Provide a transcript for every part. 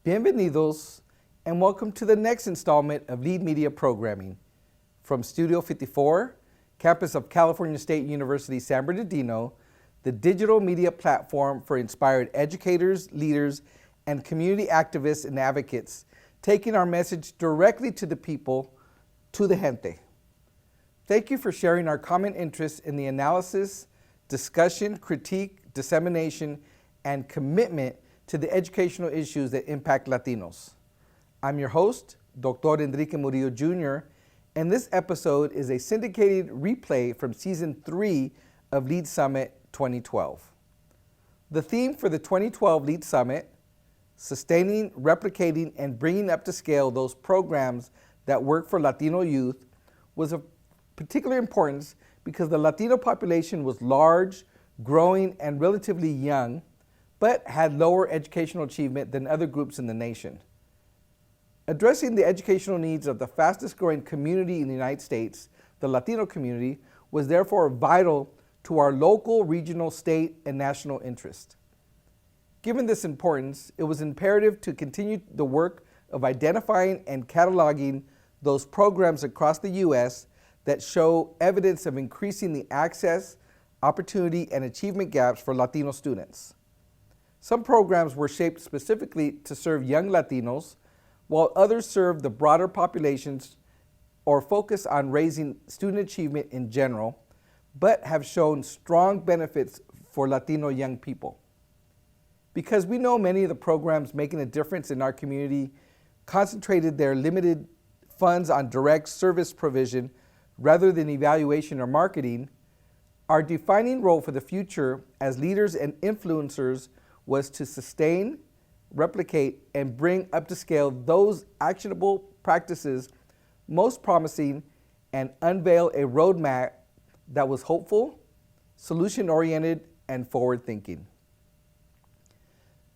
Bienvenidos, and welcome to the next installment of Lead Media Programming. From Studio 54, campus of California State University, San Bernardino, the digital media platform for inspired educators, leaders, and community activists and advocates, taking our message directly to the people, to the gente. Thank you for sharing our common interest in the analysis, discussion, critique, dissemination, and commitment to the educational issues that impact Latinos. I'm your host, Dr. Enrique Murillo Jr., and this episode is a syndicated replay from Season 3 of Lead Summit 2012. The theme for the 2012 Lead Summit, sustaining, replicating, and bringing up to scale those programs that work for Latino youth, was of particular importance because the Latino population was large, growing, and relatively young, but had lower educational achievement than other groups in the nation. Addressing the educational needs of the fastest growing community in the United States, the Latino community, was therefore vital to our local, regional, state, and national interest. Given this importance, it was imperative to continue the work of identifying and cataloging those programs across the U.S. that show evidence of increasing the access, opportunity, and achievement gaps for Latino students. Some programs were shaped specifically to serve young Latinos, while others serve the broader populations or focus on raising student achievement in general, but have shown strong benefits for Latino young people. Because we know many of the programs making a difference in our community concentrated their limited funds on direct service provision rather than evaluation or marketing, our defining role for the future as leaders and influencers was to sustain, replicate, and bring up to scale those actionable practices most promising and unveil a roadmap that was hopeful, solution-oriented, and forward-thinking.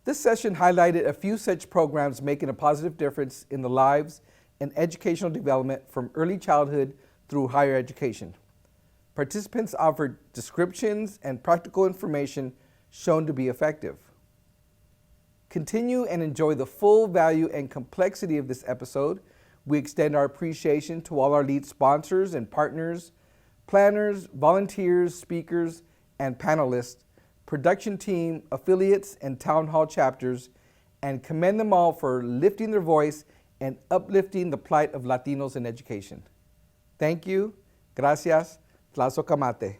This session highlighted a few such programs making a positive difference in the lives and educational development from early childhood through higher education. Participants offered descriptions and practical information shown to be effective. Continue and enjoy the full value and complexity of this episode. We extend our appreciation to all our lead sponsors and partners, planners, volunteers, speakers, and panelists, production team, affiliates, and town hall chapters, and commend them all for lifting their voice and uplifting the plight of Latinos in education. Thank you. Gracias. Tlazocamate.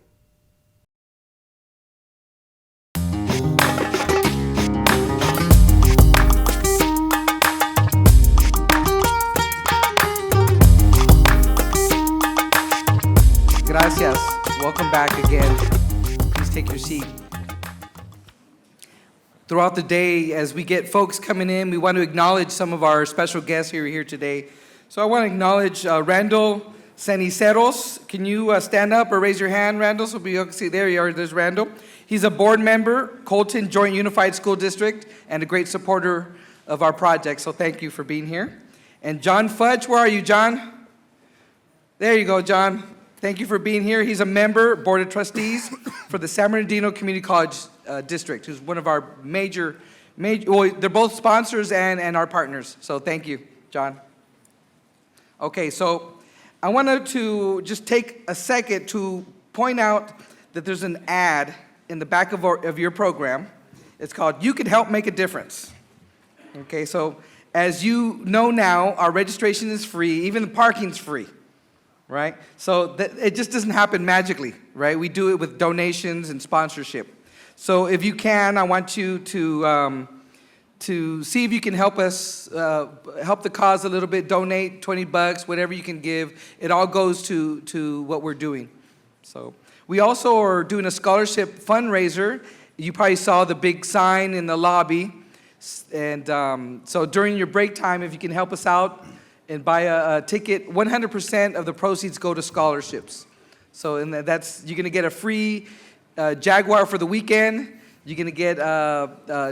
Gracias. Welcome back again. Please take your seat. Throughout the day, as we get folks coming in, we want to acknowledge some of our special guests who are here today. So I want to acknowledge Randall Ceniceros. Can you stand up or raise your hand, Randall? So we can see, there you are, there's Randall. He's a board member, Colton Joint Unified School District, and a great supporter of our project. So thank you for being here. And John Fudge, where are you, John? There you go, John. Thank you for being here. He's a member, Board of Trustees for the San Bernardino Community College District, who's one of our major, well, they're both sponsors and our partners. So thank you, John. Okay, so I wanted to just take a second to point out that there's an ad in the back of your program. It's called You Can Help Make a Difference. Okay, so as you know now, our registration is free, even the parking's free. Right? So it just doesn't happen magically, right? We do it with donations and sponsorship. So if you can, I want you to see if you can help us, help the cause a little bit, donate $20, whatever you can give. It all goes to what we're doing. So we also are doing a scholarship fundraiser. You probably saw the big sign in the lobby. And so during your break time, if you can help us out, and buy a ticket, 100% of the proceeds go to scholarships. So and that's, you're gonna get a free Jaguar for the weekend. You're gonna get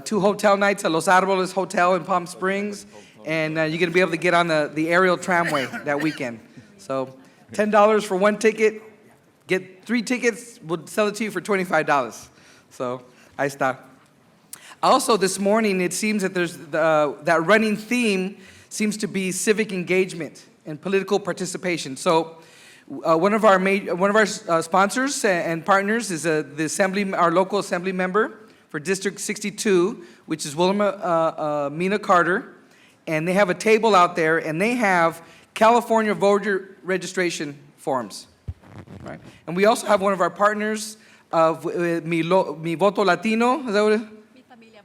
2 hotel nights at Los Arboles Hotel in Palm Springs. And you're gonna be able to get on the aerial tramway that weekend. So $10 for 1 ticket, get 3 tickets, we'll sell it to you for $25. So, ahí está. Also, this morning, it seems that there's that running theme seems to be civic engagement and political participation. So, one of our sponsors and partners is our local assembly member for District 62, which is Mina Carter, and they have a table out there, and they have California voter registration forms, right? And we also have one of our partners of Mi Voto Latino, is that what it is?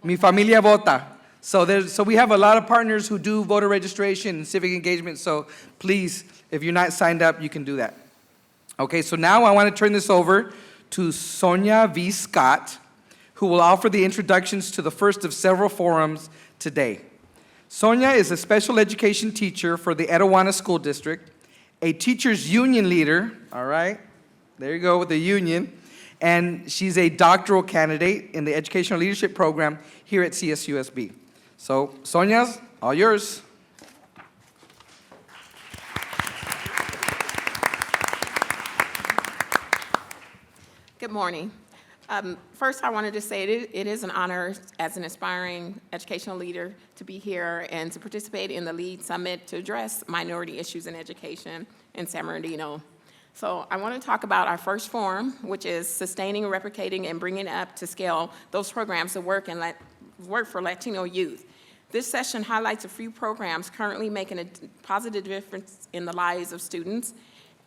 Mi Familia Vota. So we have a lot of partners who do voter registration and civic engagement, so please, if you're not signed up, you can do that. Okay, so now I want to turn this over to Sonia V. Scott, who will offer the introductions to the first of several forums today. Sonia is a special education teacher for the Etijuana School District, a teachers union leader, all right, there you go with the union, and she's a doctoral candidate in the Educational Leadership Program here at CSUSB. So, Sonia's all yours. Good morning. First, I wanted to say it is an honor as an aspiring educational leader to be here and to participate in the LEAD Summit to address minority issues in education in San Bernardino. So I want to talk about our first forum, which is sustaining, replicating, and bringing up to scale those programs that work for Latino youth. This session highlights a few programs currently making a positive difference in the lives of students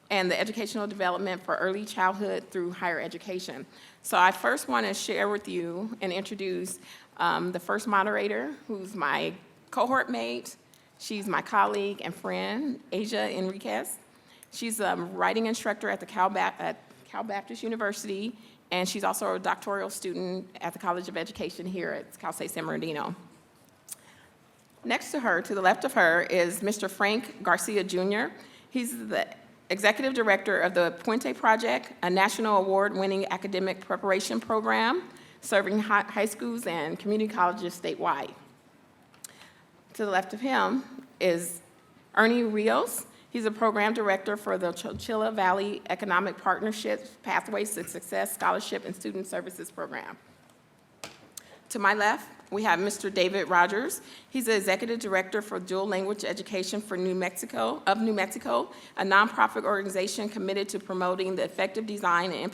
and the educational development for early childhood through higher education. So I first want to share with you and introduce the first moderator, who's my cohort mate. She's my colleague and friend, Asia Enriquez. She's a writing instructor at Cal Baptist University, and she's also a doctoral student at the College of Education here at Cal State San Bernardino. Next to her, to the left of her, is Mr. Frank Garcia Jr. He's the Executive Director of the Puente Project, a national award-winning academic preparation program serving high schools and community colleges statewide. To the left of him is Ernie Rios. He's a program director for the Chilchilla Valley Economic Partnerships Pathways to Success Scholarship and Student Services Program. To my left, we have Mr. David Rogers. He's the executive director for dual language education for New Mexico, a nonprofit organization committed to promoting the effective design and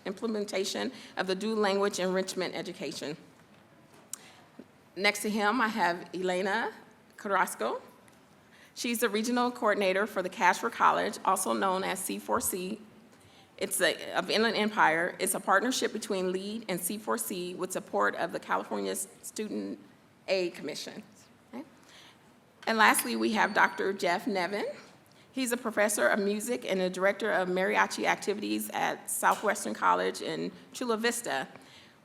implementation of the dual language enrichment education. Next to him, I have Elena Carrasco. She's the regional coordinator for the Cash for College, also known as C4C. It's of Inland Empire. It's a partnership between LEAD and C4C with support of the California Student Aid Commission. Okay? And lastly, we have Dr. Jeff Nevin. He's a professor of music and the director of mariachi activities at Southwestern College in Chula Vista,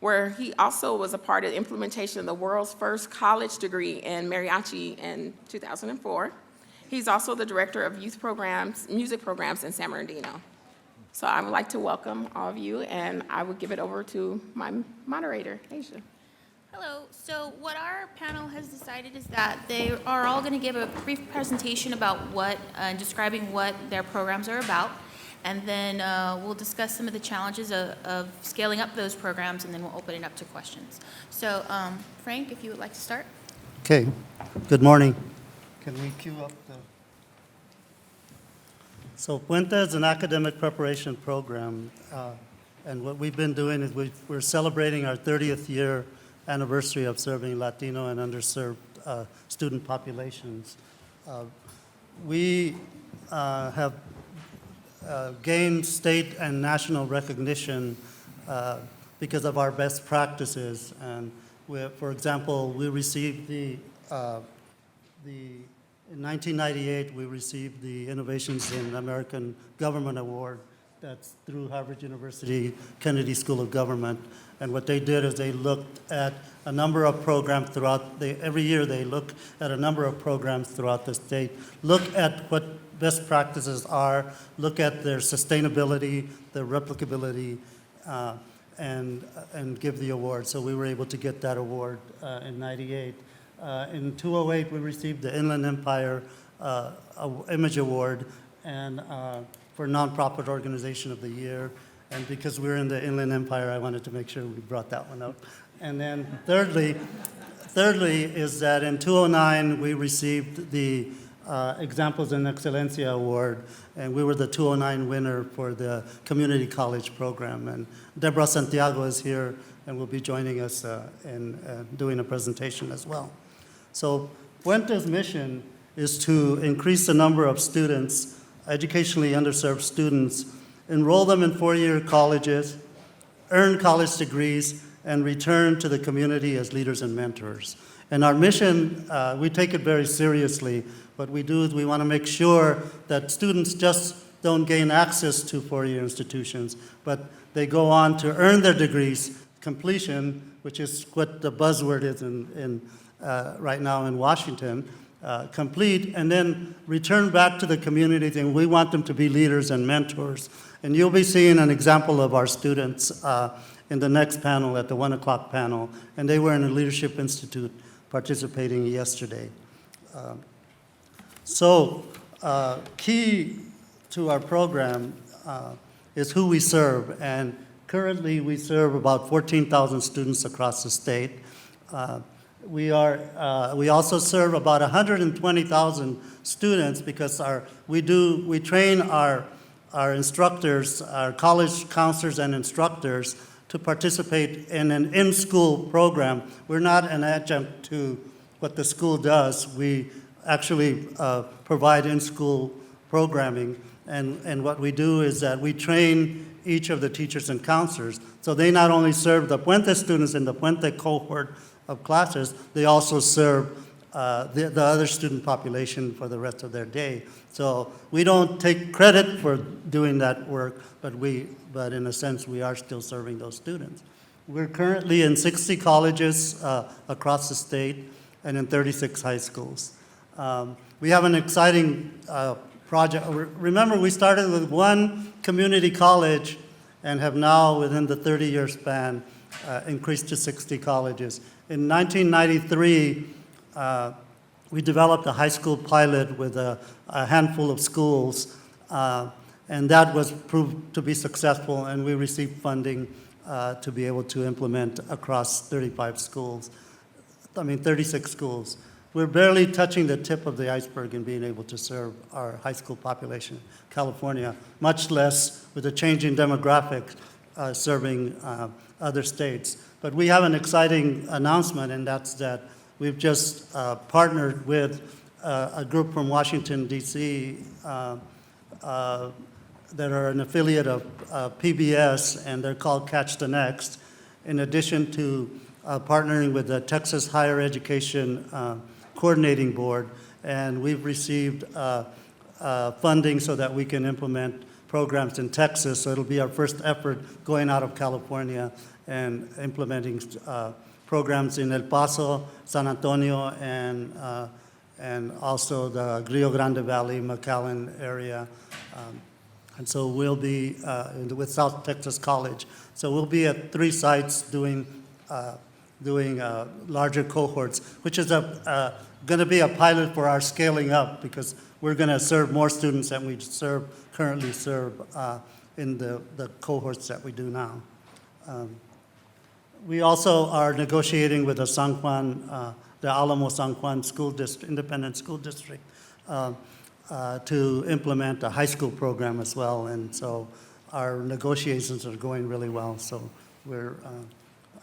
where he also was a part of the implementation of the world's first college degree in mariachi in 2004. He's also the director of youth programs, music programs in San Bernardino. So I would like to welcome all of you, and I would give it over to my moderator, Asia. Hello. So what our panel has decided is that they are all going to give a brief presentation about describing what their programs are about, and then we'll discuss some of the challenges of scaling up those programs, and then we'll open it up to questions. So Frank, if you would like to start. Okay. Good morning. Can we cue up the... So Puente is an academic preparation program, and what we've been doing is we're celebrating our 30th year anniversary of serving Latino and underserved student populations. We have gained state and national recognition because of our best practices, and for example, we received in 1998, we received the Innovations in American Government Award. That's through Harvard University Kennedy School of Government. And what they did is they looked at a number of programs every year they look at a number of programs throughout the state, look at what best practices are, look at their sustainability, their replicability, and give the award. So we were able to get that award in 98. In 2008, we received the Inland Empire Image Award and for Nonprofit Organization of the Year. And because we're in the Inland Empire, I wanted to make sure we brought that one up. And then thirdly is that in 2009, we received the Examples in Excelencia Award, and we were the 2009 winner for the community college program. And Deborah Santiago is here and will be joining us in doing a presentation as well. So Puente's mission is to increase the number of students, educationally underserved students, enroll them in four-year colleges, earn college degrees, and return to the community as leaders and mentors. And our mission, we take it very seriously. What we do is we want to make sure that students just don't gain access to four-year institutions, but they go on to earn their degrees, completion, which is what the buzzword is right now in Washington, complete, and then return back to the community, and we want them to be leaders and mentors. And you'll be seeing an example of our students in the next panel, at the 1 o'clock panel, and they were in a Leadership Institute participating yesterday. Key to our program is who we serve, and currently we serve about 14,000 students across the state. We also serve about 120,000 students because we train our instructors, our college counselors and instructors to participate in an in-school program. We're not an adjunct to what the school does. We actually provide in-school programming, and what we do is that we train each of the teachers and counselors. So they not only serve the Puente students in the Puente cohort of classes, they also serve the other student population for the rest of their day. So we don't take credit for doing that work, but in a sense, we are still serving those students. We're currently in 60 colleges across the state and in 36 high schools. We have an exciting project. Remember, we started with one community college and have now, within the 30-year span, increased to 60 colleges. In 1993, we developed a high school pilot with a handful of schools, and that was proved to be successful, and we received funding to be able to implement across 36 schools. We're barely touching the tip of the iceberg in being able to serve our high school population in California, much less with a changing demographic serving other states. But we have an exciting announcement, and that's that we've just partnered with a group from Washington, D.C. That are an affiliate of PBS, and they're called Catch the Next, in addition to partnering with the Texas Higher Education Coordinating Board. And we've received funding so that we can implement programs in Texas. So it'll be our first effort going out of California and implementing programs in El Paso, San Antonio, and also the Rio Grande Valley, McAllen area. And so we'll be with South Texas College. So we'll be at 3 sites doing larger cohorts, which is going to be a pilot for our scaling up, because we're going to serve more students than we currently serve in the cohorts that we do now. We also are negotiating with the San Juan, the Alamo San Juan School District, independent school district, to implement a high school program as well. And so our negotiations are going really well. So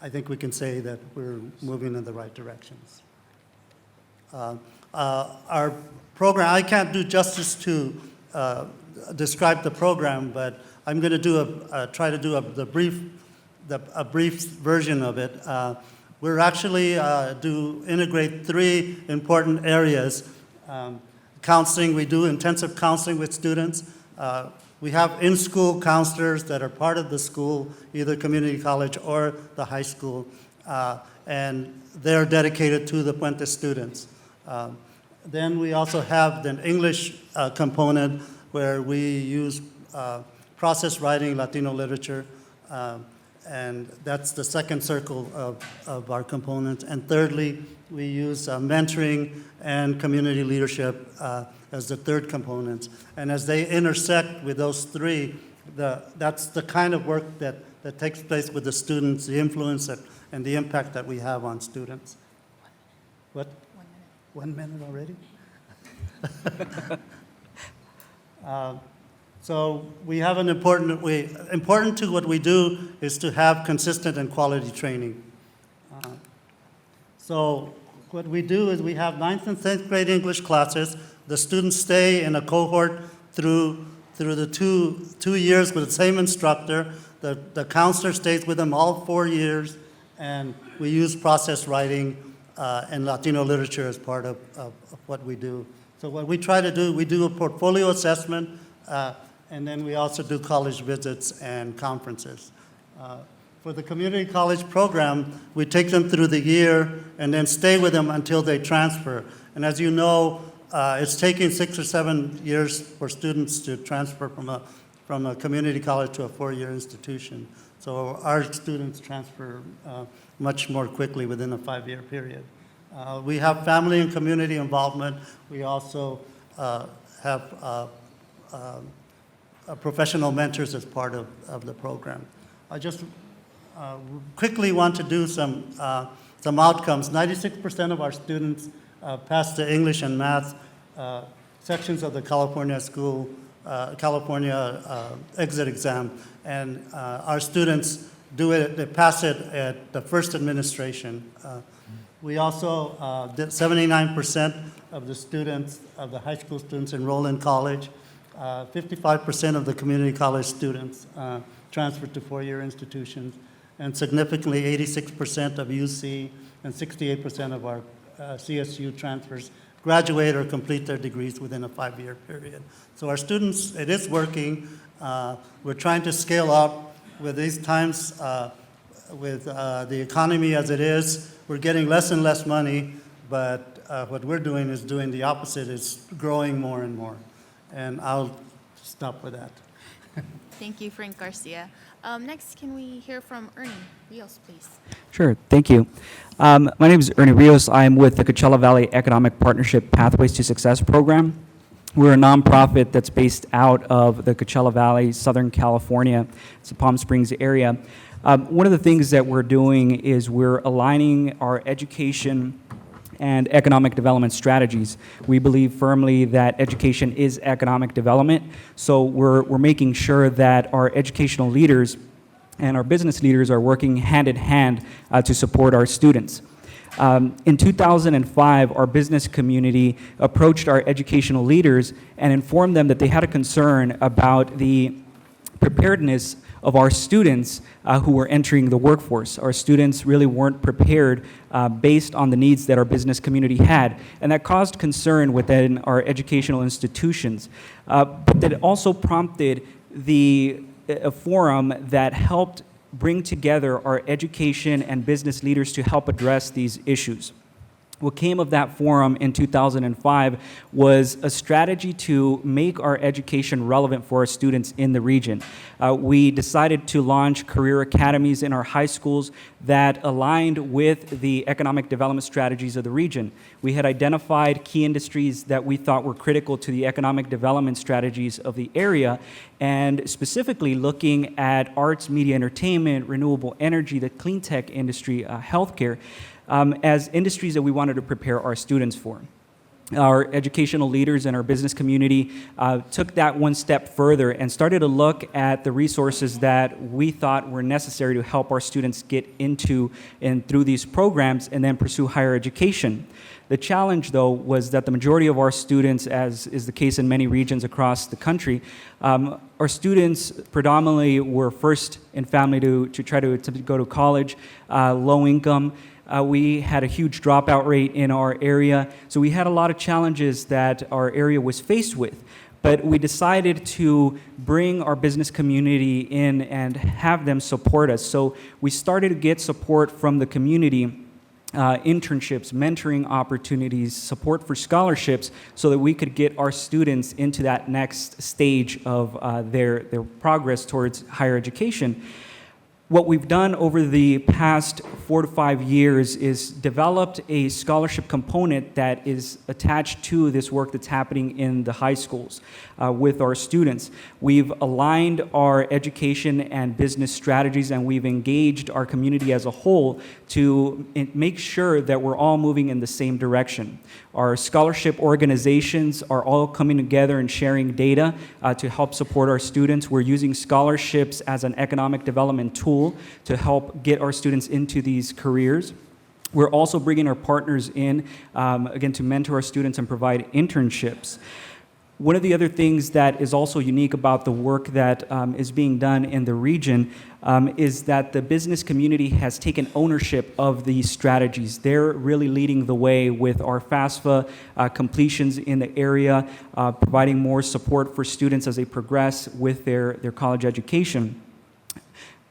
I think we can say that we're moving in the right directions. Our program, I can't do justice to describe the program, but I'm going to try to do a brief version of it. We're actually integrate 3 important areas. Counseling, we do intensive counseling with students. We have in-school counselors that are part of the school, either community college or the high school, and they're dedicated to the Puente students. Then we also have an English component where we use process writing, Latino literature, and that's the second circle of our components. And thirdly, we use mentoring and community leadership as the third component. And as they intersect with those 3, that's the kind of work that takes place with the students, the influence that and the impact that we have on students. What? 1 minute already? So we have an important to what we do is to have consistent and quality training. So what we do is we have 9th and 10th grade English classes. The students stay in a cohort through the two years with the same instructor. The counselor stays with them all 4 years, and we use process writing and Latino literature as part of what we do. So what we try to do, we do a portfolio assessment, and then we also do college visits and conferences. For the community college program, we take them through the year and then stay with them until they transfer. And as you know, it's taking 6 or 7 years for students to transfer from a community college to a 4-year institution. So our students transfer much more quickly within a 5-year period. We have family and community involvement. We also have professional mentors as part of the program. I just quickly want to do some outcomes. 96% of our students pass the English and math sections of the California exit exam, and our students they pass it at the first administration. We also, 79% of the students, of the high school students enroll in college. 55% of the community college students transfer to 4-year institutions, and significantly 86% of UC and 68% of our CSU transfers graduate or complete their degrees within a 5-year period. So our students, it is working. We're trying to scale up with these times, with the economy as it is. We're getting less and less money, but what we're doing is doing the opposite, is growing more and more. And I'll stop with that. Thank you, Frank Garcia. Next, can we hear from Ernie Rios, please? Sure, thank you. My name is Ernie Rios. I am with the Coachella Valley Economic Partnership Pathways to Success program. We're a nonprofit that's based out of the Coachella Valley, Southern California. It's the Palm Springs area. One of the things that we're doing is we're aligning our education and economic development strategies. We believe firmly that education is economic development, so we're making sure that our educational leaders and our business leaders are working hand in hand to support our students. In 2005, our business community approached our educational leaders and informed them that they had a concern about the preparedness of our students who were entering the workforce. Our students really weren't prepared based on the needs that our business community had, and that caused concern within our educational institutions. But that also prompted a forum that helped bring together our education and business leaders to help address these issues. What came of that forum in 2005 was a strategy to make our education relevant for our students in the region. We decided to launch career academies in our high schools that aligned with the economic development strategies of the region. We had identified key industries that we thought were critical to the economic development strategies of the area, and specifically looking at arts, media, entertainment, renewable energy, the clean tech industry, healthcare, as industries that we wanted to prepare our students for. Our educational leaders and our business community took that one step further and started to look at the resources that we thought were necessary to help our students get into and through these programs and then pursue higher education. The challenge, though, was that the majority of our students, as is the case in many regions across the country, our students predominantly were first in family to try to go to college, low income. We had a huge dropout rate in our area, so we had a lot of challenges that our area was faced with. But we decided to bring our business community in and have them support us. So we started to get support from the community, internships, mentoring opportunities, support for scholarships, so that we could get our students into that next stage of their progress towards higher education. What we've done over the past 4 to 5 years is developed a scholarship component that is attached to this work that's happening in the high schools with our students. We've aligned our education and business strategies, and we've engaged our community as a whole to make sure that we're all moving in the same direction. Our scholarship organizations are all coming together and sharing data to help support our students. We're using scholarships as an economic development tool to help get our students into these careers. We're also bringing our partners in, again, to mentor our students and provide internships. One of the other things that is also unique about the work that is being done in the region is that the business community has taken ownership of these strategies. They're really leading the way with our FAFSA completions in the area, providing more support for students as they progress with their college education.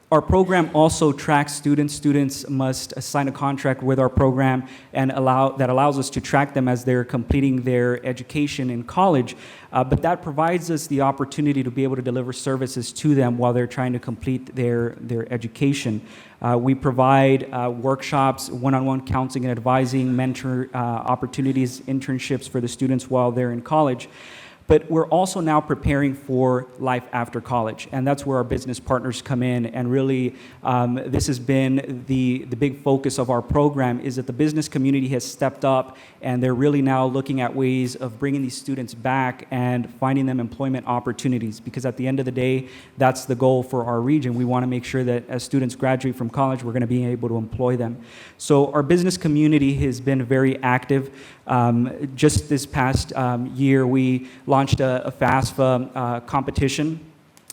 Our program also tracks students. Students must sign a contract with our program and that allows us to track them as they're completing their education in college. But that provides us the opportunity to be able to deliver services to them while they're trying to complete their education. We provide workshops, one-on-one counseling and advising, mentor opportunities, internships for the students while they're in college. But we're also now preparing for life after college, and that's where our business partners come in. And really, this has been the big focus of our program, is that the business community has stepped up, and they're really now looking at ways of bringing these students back and finding them employment opportunities. Because at the end of the day, that's the goal for our region. We want to make sure that as students graduate from college, we're going to be able to employ them. So our business community has been very active. Just this past year, we launched a FAFSA competition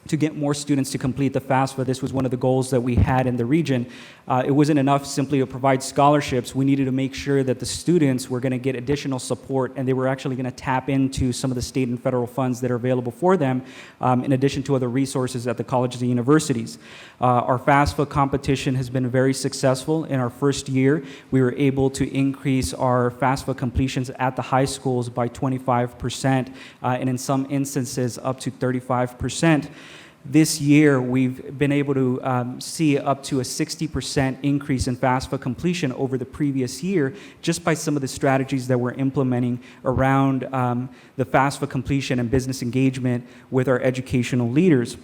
to get more students to complete the FAFSA. This was one of the goals that we had in the region. It wasn't enough simply to provide scholarships. We needed to make sure that the students were going to get additional support, and they were actually going to tap into some of the state and federal funds that are available for them, in addition to other resources at the colleges and universities. Our FAFSA competition has been very successful. In our first year, we were able to increase our FAFSA completions at the high schools by 25%, and in some instances up to 35%. This year, we've been able to see up to a 60% increase in FAFSA completion over the previous year, just by some of the strategies that we're implementing around the FAFSA completion and business engagement with our educational leaders.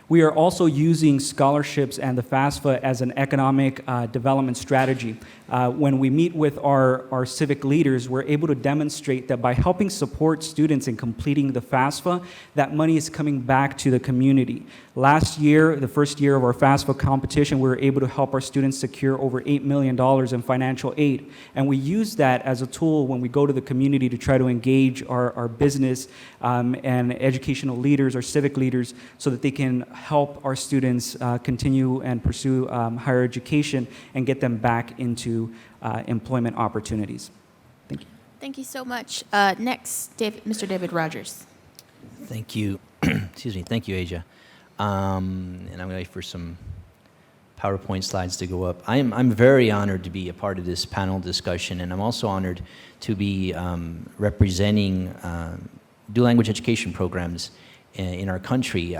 We are also using scholarships and the FAFSA as an economic development strategy. When we meet with our civic leaders, we're able to demonstrate that by helping support students in completing the FAFSA, that money is coming back to the community. Last year, the first year of our FAFSA competition, we were able to help our students secure over $8 million in financial aid. And we use that as a tool when we go to the community to try to engage our business and educational leaders, our civic leaders, so that they can help our students continue and pursue higher education and get them back into employment opportunities. Thank you. Thank you so much. Next, Mr. David Rogers. Thank you. Excuse me. Thank you, Asia. And I'm going to wait for some PowerPoint slides to go up. I'm very honored to be a part of this panel discussion, and I'm also honored to be representing dual language education programs in our country.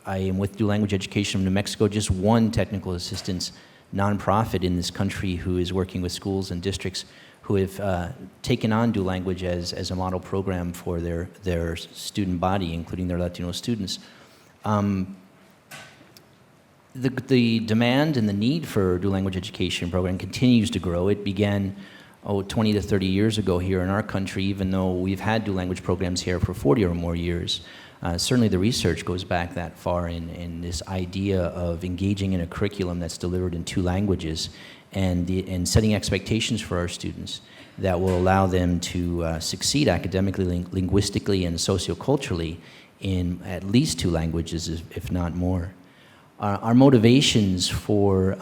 I am with Dual Language Education of New Mexico, just one technical assistance nonprofit in this country who is working with schools and districts who have taken on dual language as a model program for their student body, including their Latino students. The demand and the need for dual language education program continues to grow. It began 20 to 30 years ago here in our country, even though we've had dual language programs here for 40 or more years. Certainly the research goes back that far in this idea of engaging in a curriculum that's delivered in two languages and setting expectations for our students that will allow them to succeed academically, linguistically, and socioculturally in at least two languages, if not more. Our motivations for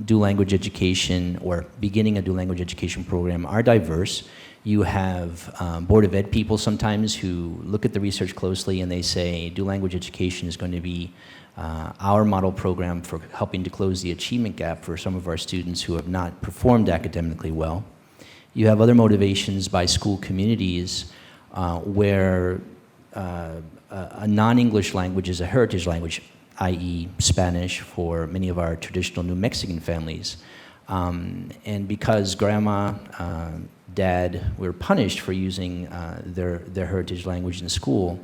dual language education or beginning a dual language education program are diverse. You have Board of Ed people sometimes who look at the research closely and they say dual language education is going to be our model program for helping to close the achievement gap for some of our students who have not performed academically well. You have other motivations by school communities where a non-English language is a heritage language. i.e. Spanish, for many of our traditional New Mexican families. And because grandma, dad were punished for using their heritage language in school,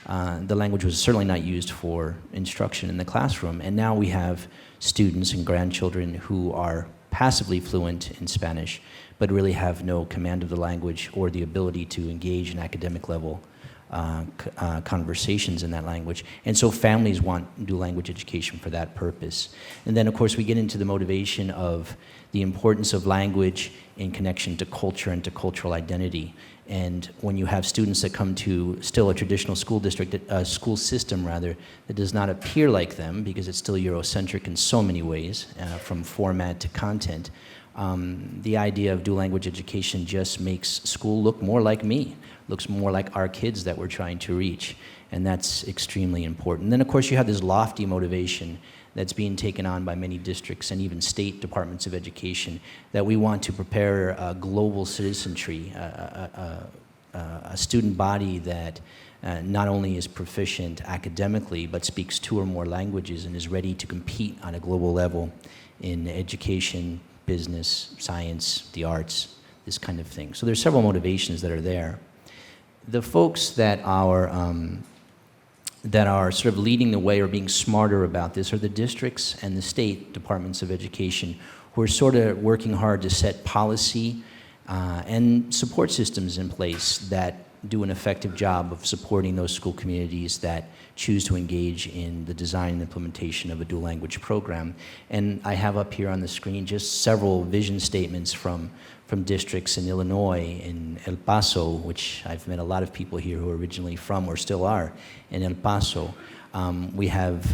the language was certainly not used for instruction in the classroom. And now we have students and grandchildren who are passively fluent in Spanish, but really have no command of the language or the ability to engage in academic level conversations in that language. And so families want dual language education for that purpose. And then, of course, we get into the motivation of the importance of language in connection to culture and to cultural identity. And when you have students that come to still a traditional school district, school system rather, that does not appear like them because it's still Eurocentric in so many ways, from format to content, the idea of dual language education just makes school look more like me, looks more like our kids that we're trying to reach. And that's extremely important. Then, of course, you have this lofty motivation that's being taken on by many districts and even state departments of education, that we want to prepare a global citizenry, a student body that not only is proficient academically, but speaks 2 or more languages and is ready to compete on a global level in education, business, science, the arts, this kind of thing. So there's several motivations that are there. The folks that are sort of leading the way or being smarter about this are the districts and the state departments of education, who are sort of working hard to set policy and support systems in place that do an effective job of supporting those school communities that choose to engage in the design and implementation of a dual language program. And I have up here on the screen just several vision statements from districts in Illinois, in El Paso, which I've met a lot of people here who are originally from or still are in El Paso. We have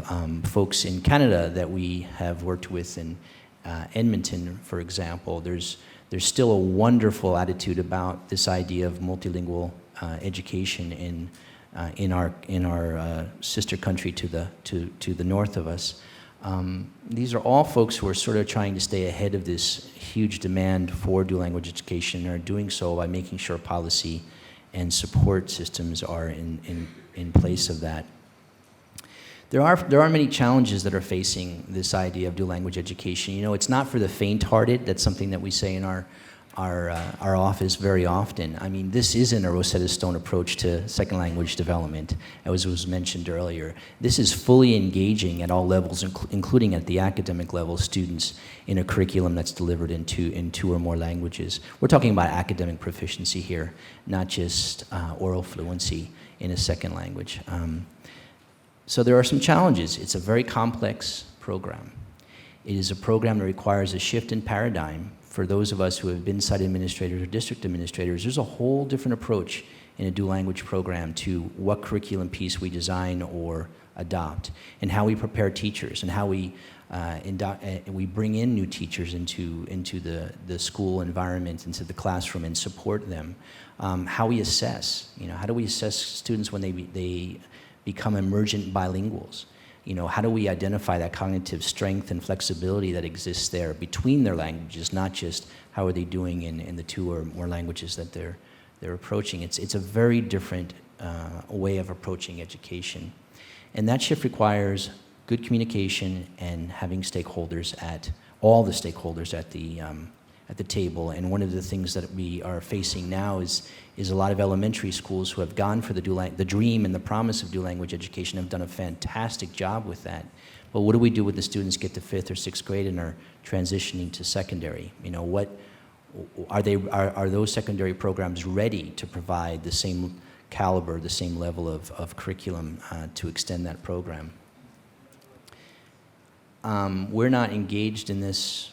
folks in Canada that we have worked with in Edmonton, for example. There's still a wonderful attitude about this idea of multilingual education in our sister country to the north of us. These are all folks who are sort of trying to stay ahead of this huge demand for dual language education, and are doing so by making sure policy and support systems are in place of that. There are many challenges that are facing this idea of dual language education. You know, it's not for the faint-hearted. That's something that we say in our office very often. I mean, this isn't a Rosetta Stone approach to second language development, as was mentioned earlier. This is fully engaging at all levels, including at the academic level, students in a curriculum that's delivered in two or more languages. We're talking about academic proficiency here, not just oral fluency in a second language. So there are some challenges. It's a very complex program. It is a program that requires a shift in paradigm. For those of us who have been site administrators or district administrators, there's a whole different approach in a dual language program to what curriculum piece we design or adopt, and how we prepare teachers, and how we bring in new teachers into the school environment, into the classroom, and support them. How we assess, how do we assess students when they become emergent bilinguals? How do we identify that cognitive strength and flexibility that exists there between their languages, not just how are they doing in the 2 or more languages that they're approaching. It's a very different way of approaching education. And that shift requires good communication and having all the stakeholders at the table. And one of the things that we are facing now is a lot of elementary schools who have gone for the dream and the promise of dual language education, have done a fantastic job with that. But what do we do when the students get to 5th or 6th grade and are transitioning to secondary? What are those secondary programs ready to provide the same caliber, the same level of curriculum to extend that program? We're not engaged in this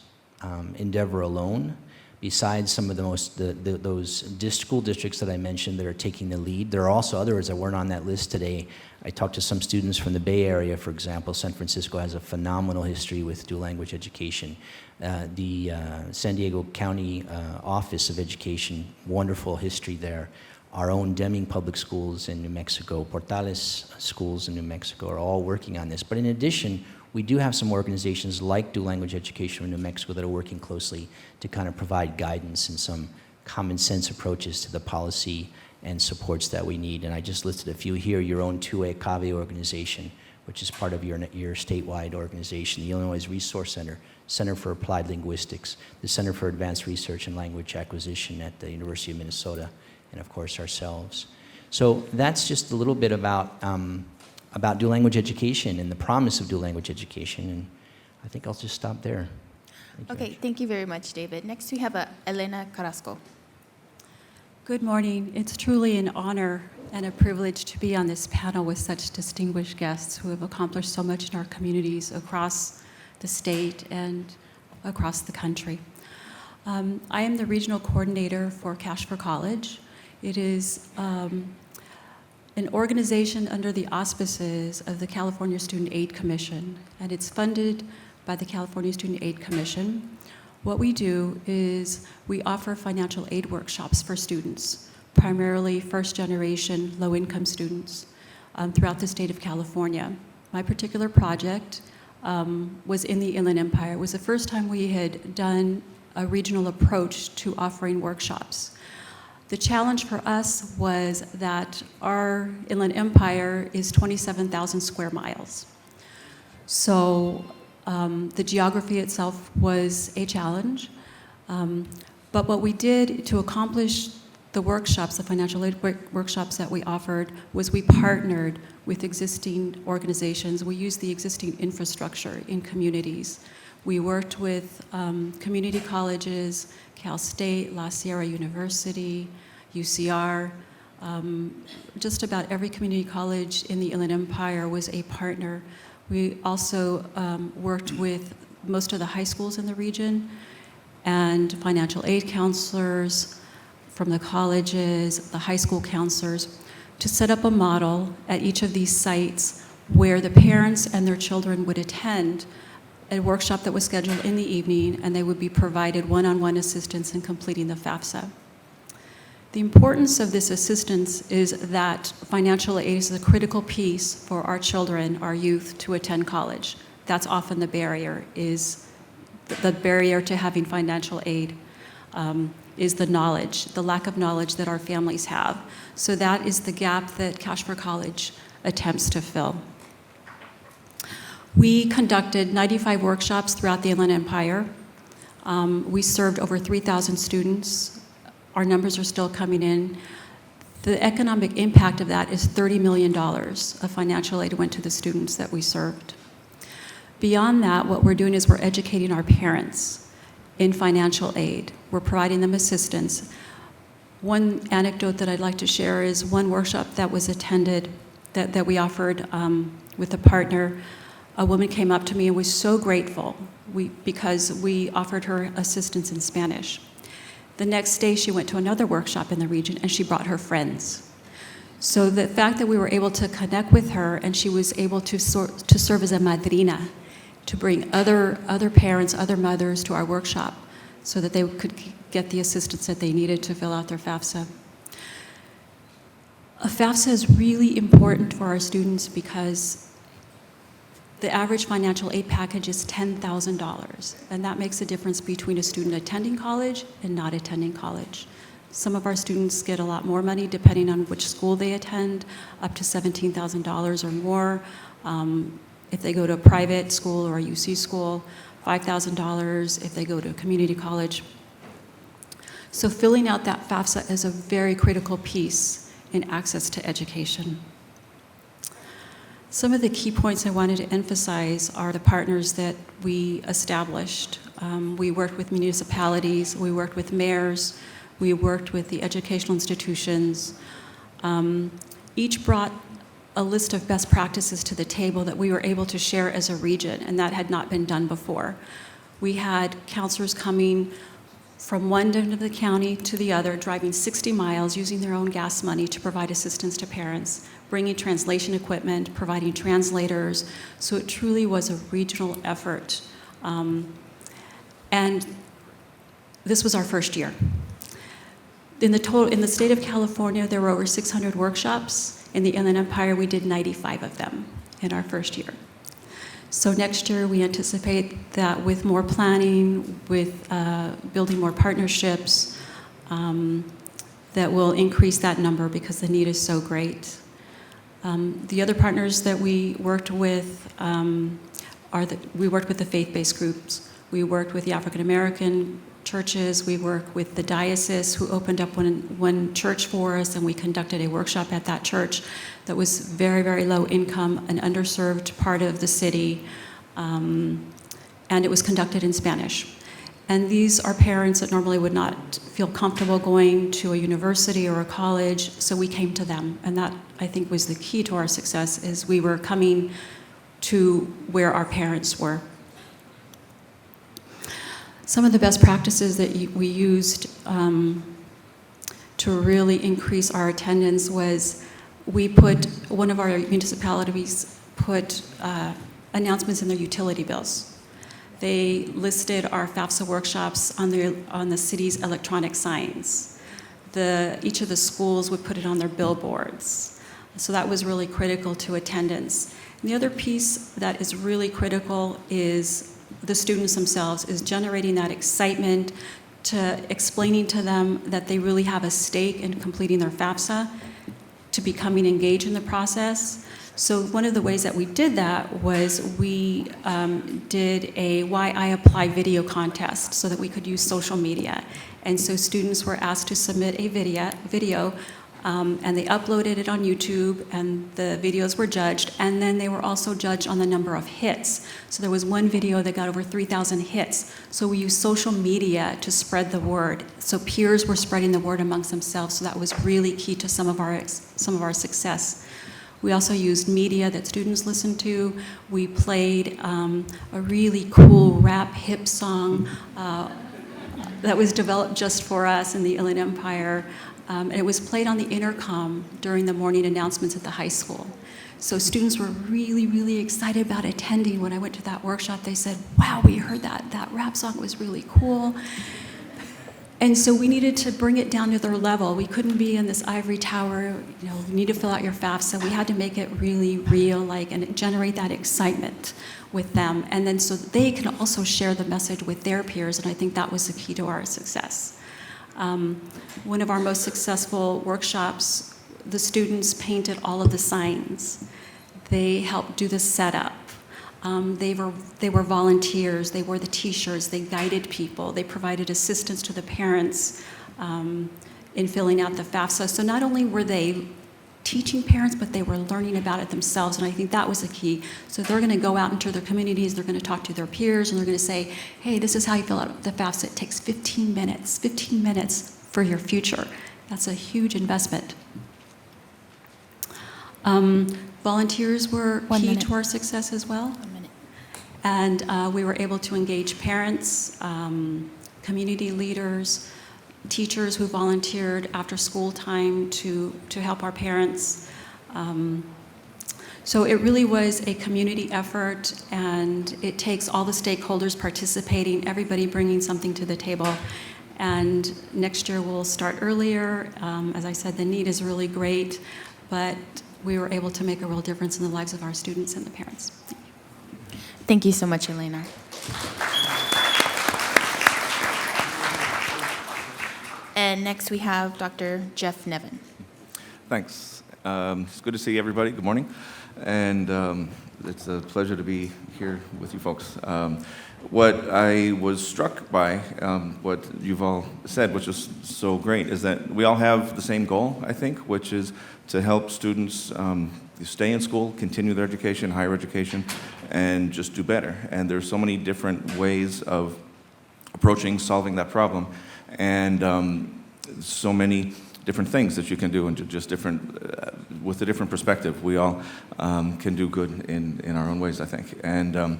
endeavor alone. Besides some of those school districts that I mentioned that are taking the lead, there are also others that weren't on that list today. I talked to some students from the Bay Area, for example. San Francisco has a phenomenal history with dual language education. The San Diego County Office of Education, wonderful history there. Our own Deming Public Schools in New Mexico, Portales Schools in New Mexico are all working on this. But in addition, we do have some organizations like Dual Language Education in New Mexico that are working closely to kind of provide guidance and some common sense approaches to the policy and supports that we need. And I just listed a few here. Your own 2A CAVE organization which is part of your statewide organization, the Illinois Resource Center, Center for Applied Linguistics, the Center for Advanced Research and Language Acquisition at the University of Minnesota, and of course ourselves. So that's just a little bit about dual language education and the promise of dual language education, and I think I'll just stop there. Okay, thank you very much, David. Next, we have Elena Carrasco. Good morning. It's truly an honor and a privilege to be on this panel with such distinguished guests who have accomplished so much in our communities across the state and across the country. I am the regional coordinator for Cash for College. It is an organization under the auspices of the California Student Aid Commission, and it's funded by the California Student Aid Commission. What we do is we offer financial aid workshops for students, primarily first-generation low-income students throughout the state of California. My particular project was in the Inland Empire. It was the first time we had done a regional approach to offering workshops. The challenge for us was that our Inland Empire is 27,000 square miles. So the geography itself was a challenge. But what we did to accomplish the workshops, the financial aid workshops that we offered, was we partnered with existing organizations. We used the existing infrastructure in communities. We worked with community colleges, Cal State, La Sierra University, UCR. Just about every community college in the Inland Empire was a partner. We also worked with most of the high schools in the region and financial aid counselors from the colleges, the high school counselors, to set up a model at each of these sites where the parents and their children would attend a workshop that was scheduled in the evening, and they would be provided one-on-one assistance in completing the FAFSA. The importance of this assistance is that financial aid is a critical piece for our children, our youth, to attend college. That's often the barrier, is the barrier to having financial aid is the knowledge, the lack of knowledge that our families have. So that is the gap that Cash for College attempts to fill. We conducted 95 workshops throughout the Inland Empire. We served over 3,000 students. Our numbers are still coming in. The economic impact of that is $30 million of financial aid went to the students that we served. Beyond that, what we're doing is we're educating our parents in financial aid. We're providing them assistance. One anecdote that I'd like to share is one workshop that was attended, that we offered with a partner. A woman came up to me and was so grateful because we offered her assistance in Spanish. The next day, she went to another workshop in the region, and she brought her friends. So the fact that we were able to connect with her, and she was able to serve as a madrina, to bring other parents, other mothers to our workshop so that they could get the assistance that they needed to fill out their FAFSA. A FAFSA is really important for our students because the average financial aid package is $10,000, and that makes a difference between a student attending college and not attending college. Some of our students get a lot more money depending on which school they attend, up to $17,000 or more. If they go to a private school or a UC school, $5,000 if they go to a community college. So filling out that FAFSA is a very critical piece in access to education. Some of the key points I wanted to emphasize are the partners that we established. We worked with municipalities, we worked with mayors, we worked with the educational institutions. Each brought a list of best practices to the table that we were able to share as a region, and that had not been done before. We had counselors coming from one end of the county to the other, driving 60 miles, using their own gas money to provide assistance to parents, bringing translation equipment, providing translators. So it truly was a regional effort. And this was our first year. In the state of California, there were over 600 workshops. In the Inland Empire, we did 95 of them in our first year. So next year, we anticipate that with more planning, with building more partnerships, that will increase that number because the need is so great. The other partners that we worked with we worked with the faith-based groups. We worked with the African American churches. We worked with the diocese, who opened up one church for us, and we conducted a workshop at that church that was very, very low income, an underserved part of the city, and it was conducted in Spanish. And these are parents that normally would not feel comfortable going to a university or a college, so we came to them. And that, I think, was the key to our success, is we were coming to where our parents were. Some of the best practices that we used to really increase our attendance was one of our municipalities put announcements in their utility bills. They listed our FAFSA workshops on the city's electronic signs. Each of the schools would put it on their billboards. So that was really critical to attendance. And the other piece that is really critical is the students themselves, is generating that excitement, to explaining to them that they really have a stake in completing their FAFSA, to becoming engaged in the process. So one of the ways that we did that was we did a Why I Apply video contest so that we could use social media. And so students were asked to submit a video, and they uploaded it on YouTube, and the videos were judged, and then they were also judged on the number of hits. So there was one video that got over 3,000 hits. So we used social media to spread the word. So peers were spreading the word amongst themselves, so that was really key to some of our success. We also used media that students listened to. We played a really cool rap hip song that was developed just for us in the Inland Empire. And it was played on the intercom during the morning announcements at the high school. So students were really, really excited about attending. When I went to that workshop, they said, wow, we heard that rap song was really cool. And so we needed to bring it down to their level. We couldn't be in this ivory tower, you need to fill out your FAFSA. We had to make it really real, and generate that excitement with them. And then so they can also share the message with their peers, and I think that was the key to our success. One of our most successful workshops, the students painted all of the signs. They helped do the setup. They were volunteers. They wore the T-shirts. They guided people. They provided assistance to the parents in filling out the FAFSA. So not only were they teaching parents, but they were learning about it themselves, and I think that was the key. So they're going to go out into their communities, they're going to talk to their peers, and they're going to say, hey, this is how you fill out the FAFSA. It takes 15 minutes for your future. That's a huge investment. Volunteers were key to our success as well. 1 minute. And we were able to engage parents, community leaders, teachers who volunteered after school time to help our parents. So it really was a community effort, and it takes all the stakeholders participating, everybody bringing something to the table. And next year we'll start earlier. As I said, the need is really great, but we were able to make a real difference in the lives of our students and the parents. Thank you so much, Elena. And next we have Dr. Jeff Nevin. Thanks. It's good to see everybody. Good morning. And it's a pleasure to be here with you folks. What I was struck by, what you've all said, which is so great, is that we all have the same goal, I think, which is to help students stay in school, continue their education, higher education, and just do better. And there's so many different ways of approaching solving that problem. And so many different things that you can do, and just different, with a different perspective. We all can do good in our own ways, I think. And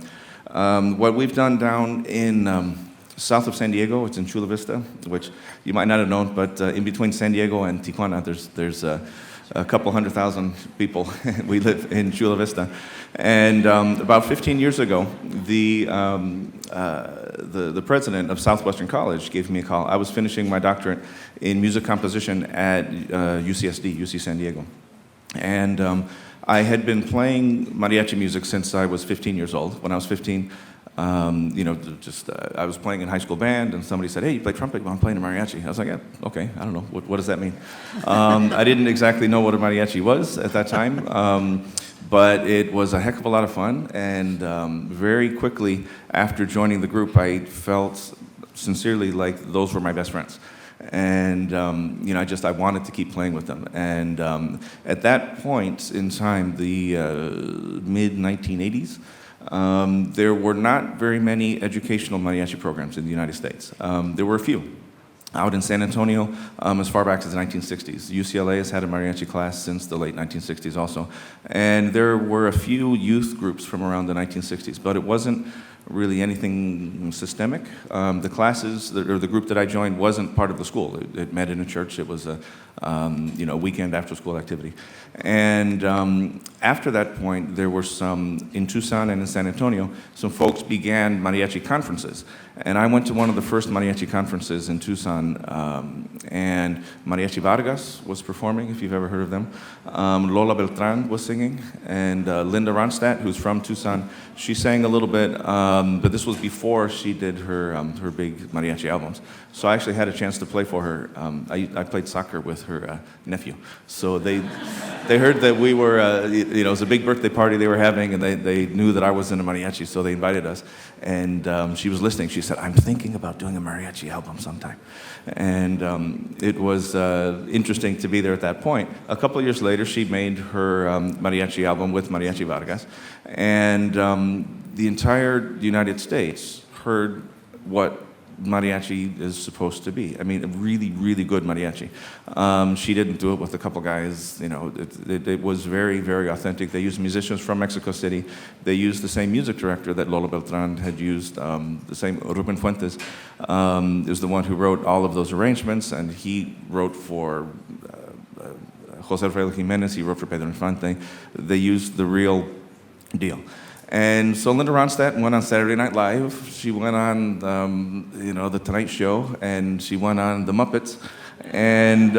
what we've done down in south of San Diego, it's in Chula Vista, which you might not have known, but in between San Diego and Tijuana, there's a couple 100,000 people. We live in Chula Vista. And about 15 years ago, the president of Southwestern College gave me a call. I was finishing my doctorate in music composition at UC San Diego. And I had been playing mariachi music since I was 15 years old. When I was 15, I was playing in high school band, and somebody said, "Hey, you play trumpet?" "Well, I'm playing a mariachi." I was like, "Yeah, okay, I don't know. What does that mean?" I didn't exactly know what a mariachi was at that time, but it was a heck of a lot of fun, and very quickly after joining the group, I felt sincerely like those were my best friends. And I wanted to keep playing with them. And at that point in time, the mid-1980s, there were not very many educational mariachi programs in the United States. There were a few. Out in San Antonio, as far back as the 1960s. UCLA has had a mariachi class since the late 1960s also. And there were a few youth groups from around the 1960s, but it wasn't really anything systemic. The classes, or the group that I joined wasn't part of the school. It met in a church. It was a weekend after-school activity. And after that point, there were some, in Tucson and in San Antonio, some folks began mariachi conferences. And I went to one of the first mariachi conferences in Tucson, and Mariachi Vargas was performing, if you've ever heard of them. Lola Beltran was singing, and Linda Ronstadt, who's from Tucson, she sang a little bit, but this was before she did her big mariachi albums. So I actually had a chance to play for her. I played soccer with her nephew. So they heard that we were, it was a big birthday party they were having, and they knew that I was in a mariachi, so they invited us. And she was listening. She said, "I'm thinking about doing a mariachi album sometime." And it was interesting to be there at that point. A couple of years later, she made her mariachi album with Mariachi Vargas. And the entire United States heard what mariachi is supposed to be. I mean, a really, really good mariachi. She didn't do it with a couple guys, it was very, very authentic. They used musicians from Mexico City. They used the same music director that Lola Beltran had used, the same Ruben Fuentes is the one who wrote all of those arrangements, and he wrote for Jose Alfredo Jimenez, he wrote for Pedro Infante. They used the real deal. And so Linda Ronstadt went on Saturday Night Live. She went on, The Tonight Show, and she went on The Muppets, and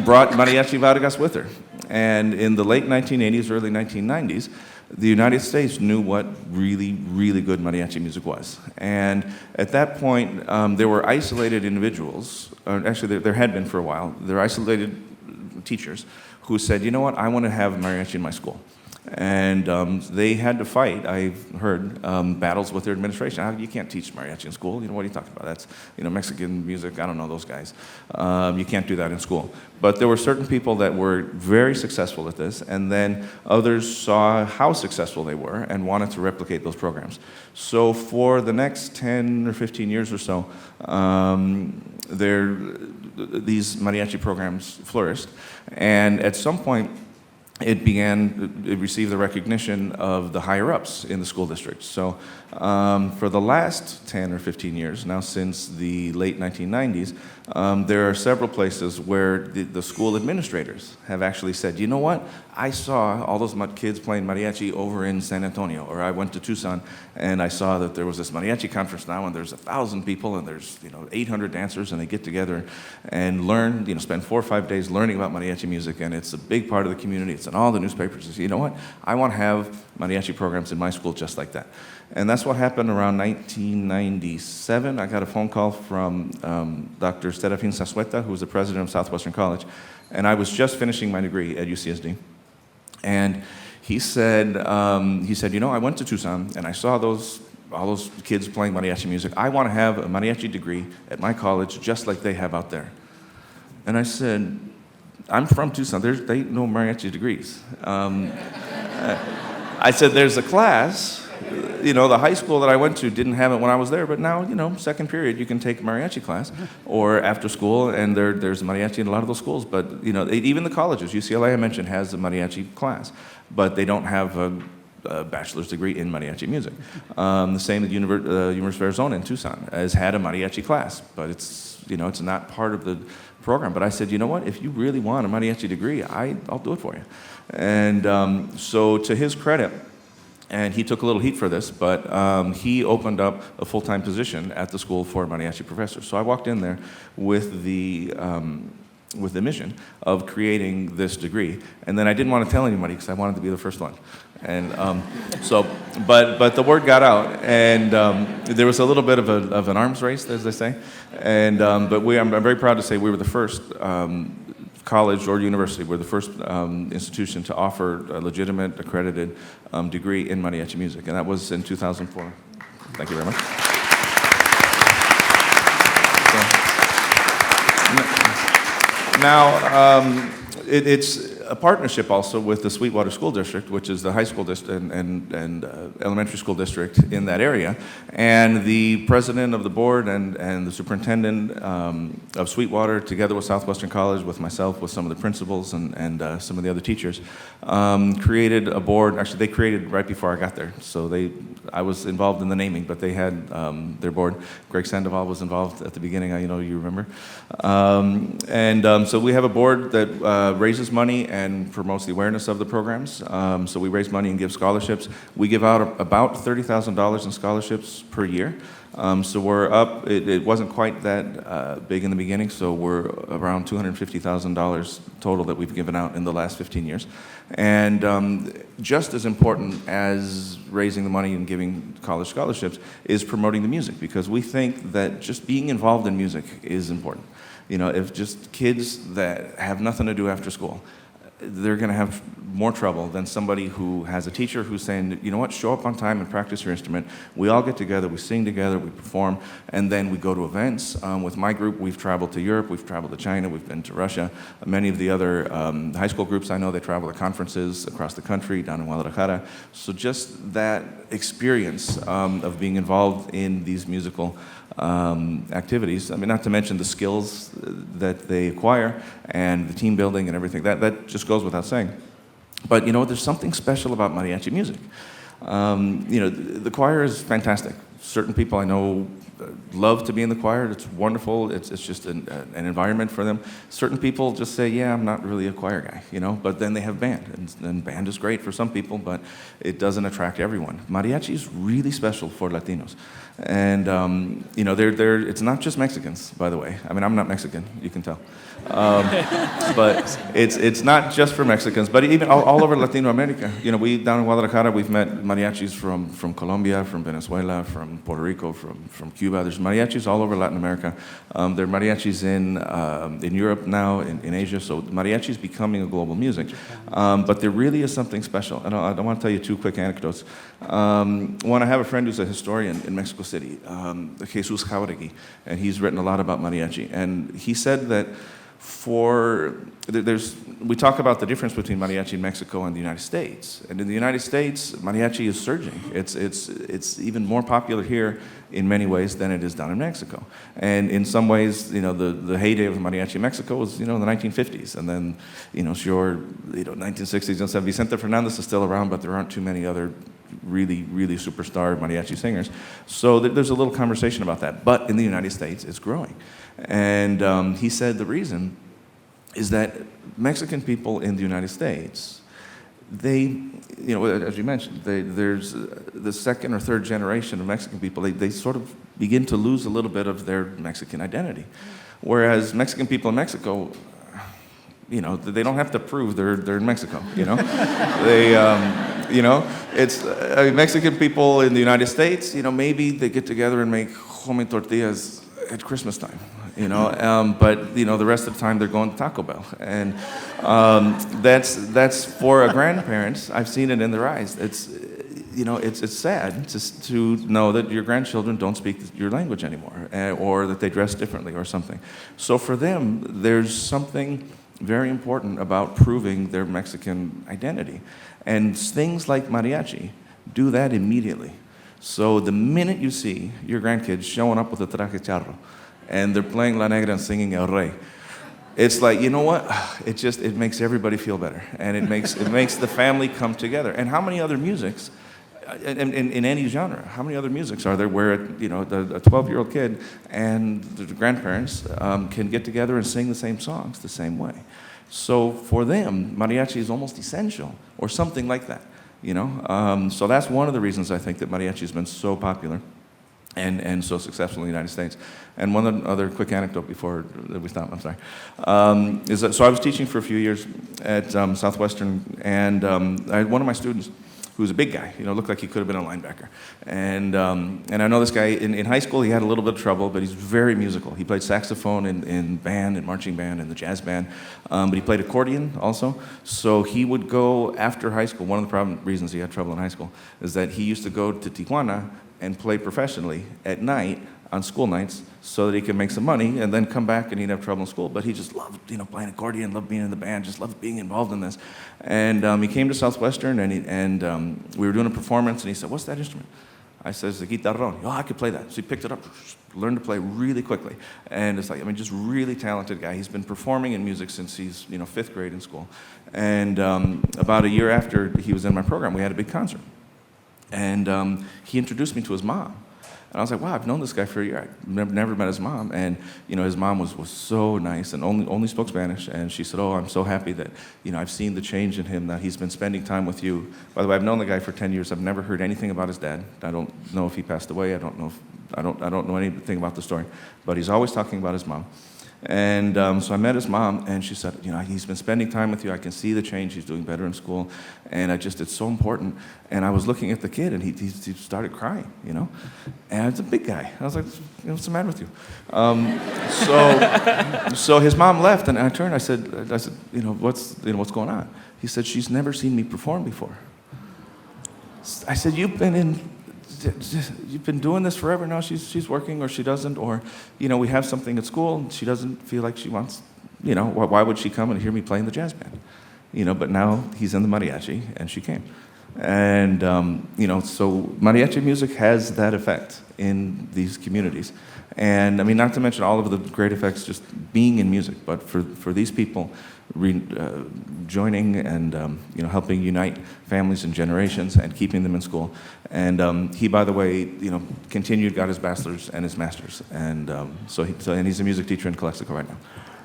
brought Mariachi Vargas with her. And in the late 1980s, early 1990s, the United States knew what really, really good mariachi music was. And at that point, there were isolated individuals, actually there had been for a while, there were isolated teachers who said, "You know what, I want to have mariachi in my school." And they had to fight, I've heard, battles with their administration. You can't teach mariachi in school. What are you talking about? That's Mexican music. I don't know those guys. You can't do that in school. But there were certain people that were very successful at this, and then others saw how successful they were and wanted to replicate those programs. So for the next 10 or 15 years or so, these mariachi programs flourished. And at some point, it received the recognition of the higher-ups in the school district. So for the last 10 or 15 years, now since the late 1990s, there are several places where the school administrators have actually said, "You know what, I saw all those kids playing mariachi over in San Antonio," or "I went to Tucson and I saw that there was this mariachi conference now, and there's 1,000 people, and there's 800 dancers, and they get together and learn, spend 4 or 5 days learning about mariachi music, and it's a big part of the community. It's in all the newspapers." They say, "You know what, I want to have mariachi programs in my school just like that." And that's what happened around 1997. I got a phone call from Dr. Serafin Sasueta, who was the president of Southwestern College, and I was just finishing my degree at UCSD. And he said, I went to Tucson and I saw all those kids playing mariachi music. I want to have a mariachi degree at my college just like they have out there. And I said, "I'm from Tucson. They know mariachi degrees." I said, "There's a class. The high school that I went to didn't have it when I was there, but now, second period, you can take a mariachi class, or after school, and there's mariachi in a lot of those schools. But, even the colleges, UCLA, I mentioned, has a mariachi class, but they don't have a bachelor's degree in mariachi music. The same at University of Arizona in Tucson has had a mariachi class, but it's not part of the program. But I said, "You know what, if you really want a mariachi degree, I'll do it for you." And so to his credit, and he took a little heat for this, but he opened up a full-time position at the school for mariachi professors. So I walked in there with the with the mission of creating this degree. And then I didn't want to tell anybody because I wanted to be the first one. And but the word got out, and there was a little bit of an arms race, as they say. And but I'm very proud to say we were the first college or university, we're the first institution to offer a legitimate, accredited degree in mariachi music, and that was in 2004. Thank you very much. Now, it's a partnership also with the Sweetwater School District, which is the high school district and elementary school district in that area. And the president of the board and the superintendent of Sweetwater, together with Southwestern College, with myself, with some of the principals and some of the other teachers, created a board. Actually, they created right before I got there. So I was involved in the naming, but they had their board. Greg Sandoval was involved at the beginning, you remember. So we have a board that raises money and promotes the awareness of the programs. So we raise money and give scholarships. We give out about $30,000 in scholarships per year. So we're up, it wasn't quite that big in the beginning, so we're around $250,000 total that we've given out in the last 15 years. And just as important as raising the money and giving college scholarships is promoting the music, because we think that just being involved in music is important. If just kids that have nothing to do after school, they're going to have more trouble than somebody who has a teacher who's saying, you know what, show up on time and practice your instrument. We all get together, we sing together, we perform, and then we go to events. With my group, we've traveled to Europe, we've traveled to China, we've been to Russia. Many of the other high school groups I know, they travel to conferences across the country, down in Guadalajara. So just that experience of being involved in these musical activities. Not to mention the skills that they acquire and the team building and everything. That just goes without saying. But there's something special about mariachi music. The choir is fantastic. Certain people I know love to be in the choir. It's wonderful. It's just an environment for them. Certain people just say, yeah, I'm not really a choir guy, But then they have band, and band is great for some people, but it doesn't attract everyone. Mariachi is really special for Latinos. And, it's not just Mexicans, by the way. I'm not Mexican, you can tell. But it's not just for Mexicans, but even all over Latino America. We down in Guadalajara, we've met mariachis from Colombia, from Venezuela, from Puerto Rico, from Cuba. There's mariachis all over Latin America. There are mariachis in Europe now, in Asia. So mariachi is becoming a global music. But there really is something special. And I want to tell you two quick anecdotes. One, I have a friend who's a historian in Mexico City, Jesus Jauregui, and he's written a lot about mariachi. And he said that we talk about the difference between mariachi in Mexico and the United States. And in the United States, mariachi is surging. It's even more popular here in many ways than it is down in Mexico. And in some ways, the heyday of mariachi in Mexico was, the 1950s. And then, 1960s and 70s. Vicente Fernandez is still around, but there aren't too many other really, really superstar mariachi singers. So there's a little conversation about that. But in the United States, it's growing. And he said the reason is that Mexican people in the United States, they, as you mentioned, there's the second or third generation of Mexican people, they sort of begin to lose a little bit of their Mexican identity. Whereas Mexican people in Mexico, they don't have to prove they're in Mexico, They, it's Mexican people in the United States, maybe they get together and make homemade tortillas at Christmas time, but the rest of the time they're going to Taco Bell, and that's for a grandparents. I've seen it in their eyes. It's sad to know that your grandchildren don't speak your language anymore, or that they dress differently or something. So for them, there's something very important about proving their Mexican identity, and things like mariachi do that immediately. So the minute you see your grandkids showing up with a traje charro, and they're playing La Negra and singing El Rey, it's like, you know what? It makes everybody feel better, and it makes the family come together. And how many other musics, in any genre, how many other musics are there where a 12-year-old kid and the grandparents can get together and sing the same songs the same way? So for them, mariachi is almost essential, or something like that. So that's one of the reasons I think that mariachi has been so popular. and so successful in the United States. And one other quick anecdote before we stop, I'm sorry, is that, so I was teaching for a few years at Southwestern, and I had one of my students who was a big guy, looked like he could have been a linebacker. And I know this guy, in high school he had a little bit of trouble, but he's very musical. He played saxophone in band, in marching band, in the jazz band, but he played accordion also. So he would go after high school. One of the reasons he had trouble in high school is that he used to go to Tijuana and play professionally at night on school nights so that he could make some money and then come back and he'd have trouble in school. But he just loved, playing accordion, loved being in the band, just loved being involved in this. And he came to Southwestern and we were doing a performance and he said, "What's that instrument?" I said, "It's the guitarrón." "Oh, I could play that." So he picked it up, learned to play really quickly. And it's like, just really talented guy. He's been performing in music since he's, 5th grade in school. And about a year after he was in my program, we had a big concert. And he introduced me to his mom. And I was like, wow, I've known this guy for a year. I've never met his mom. And, his mom was so nice and only spoke Spanish. And she said, "Oh, I'm so happy that, I've seen the change in him, that he's been spending time with you." By the way, I've known the guy for 10 years. I've never heard anything about his dad. I don't know if he passed away. I don't know anything about the story. But he's always talking about his mom. And so I met his mom, and she said, "He's been spending time with you. I can see the change. He's doing better in school. And it's so important." And I was looking at the kid, and he started crying, And it's a big guy. I was like, "What's the matter with you?" So his mom left, and I turned. I said, "What's going on?" He said, "She's never seen me perform before." I said, "You've been doing this forever now. She's working, or she doesn't, or we have something at school and she doesn't feel like she wants, why would she come and hear me playing the jazz band? But now he's in the mariachi and she came. And so mariachi music has that effect in these communities. And not to mention all of the great effects just being in music, but for these people joining and helping unite families and generations and keeping them in school. And he, by the way, continued, got his bachelor's and his master's, and and he's a music teacher in Calexico right now.